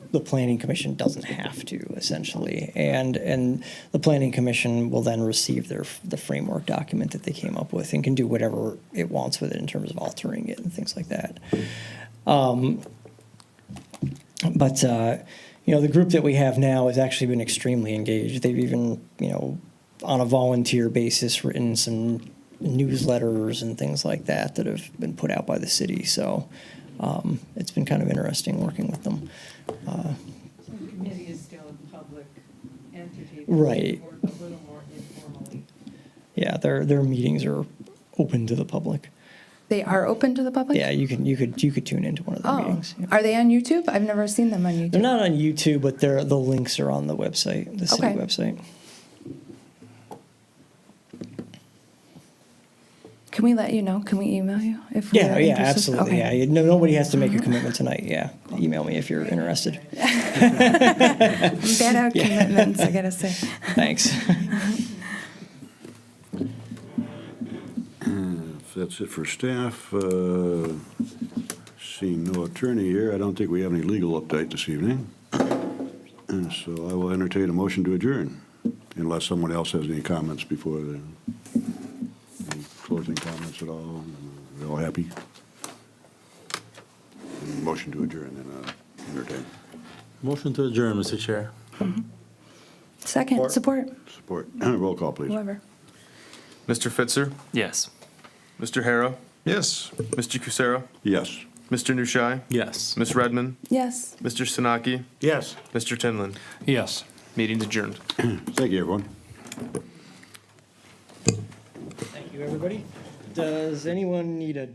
the planning commission doesn't have to, essentially, and the planning commission will then receive the framework document that they came up with and can do whatever it wants with it in terms of altering it and things like that. But the group that we have now has actually been extremely engaged. They've even on a volunteer basis written some newsletters and things like that have been put out by the city. So it's been kind of interesting working with them. So the committee is still a public entity. but Right. they work a little more informally. Yeah, their meetings are open to the public. They are open to the public? Yeah, you could tune into one of their Oh, meetings. Yeah. are they on YouTube? I've never seen them on YouTube. They're not on YouTube, but the links are on the website, the city Okay. website. Can we let you know? Can we email you if Yeah, we're yeah, interested? absolutely. Okay. Yeah, no, nobody has to make a commitment tonight. Yeah, email me if you're interested. Bad out commitments, I gotta say. Thanks. If that's it for staff, seeing no attorney here, I don't think we have any legal update this evening. And so I will entertain a motion to adjourn, unless someone else has any comments before the, any closing comments at all. We're all happy? Motion to adjourn, then entertain. Motion to adjourn, Mr. Chair. Second, support, Support. Roll call, please. whoever. Mr. Fitzer, Yes. Mr. Harrow, Yes. Mr. Cusero, Yes. Mr. Nushai, Yes. Ms. Redmond, Yes. Mr. Sinaki, Yes. Mr. Tinlin. Yes. Meeting's adjourned. Thank you, everyone. Thank you, everybody. Does anyone need a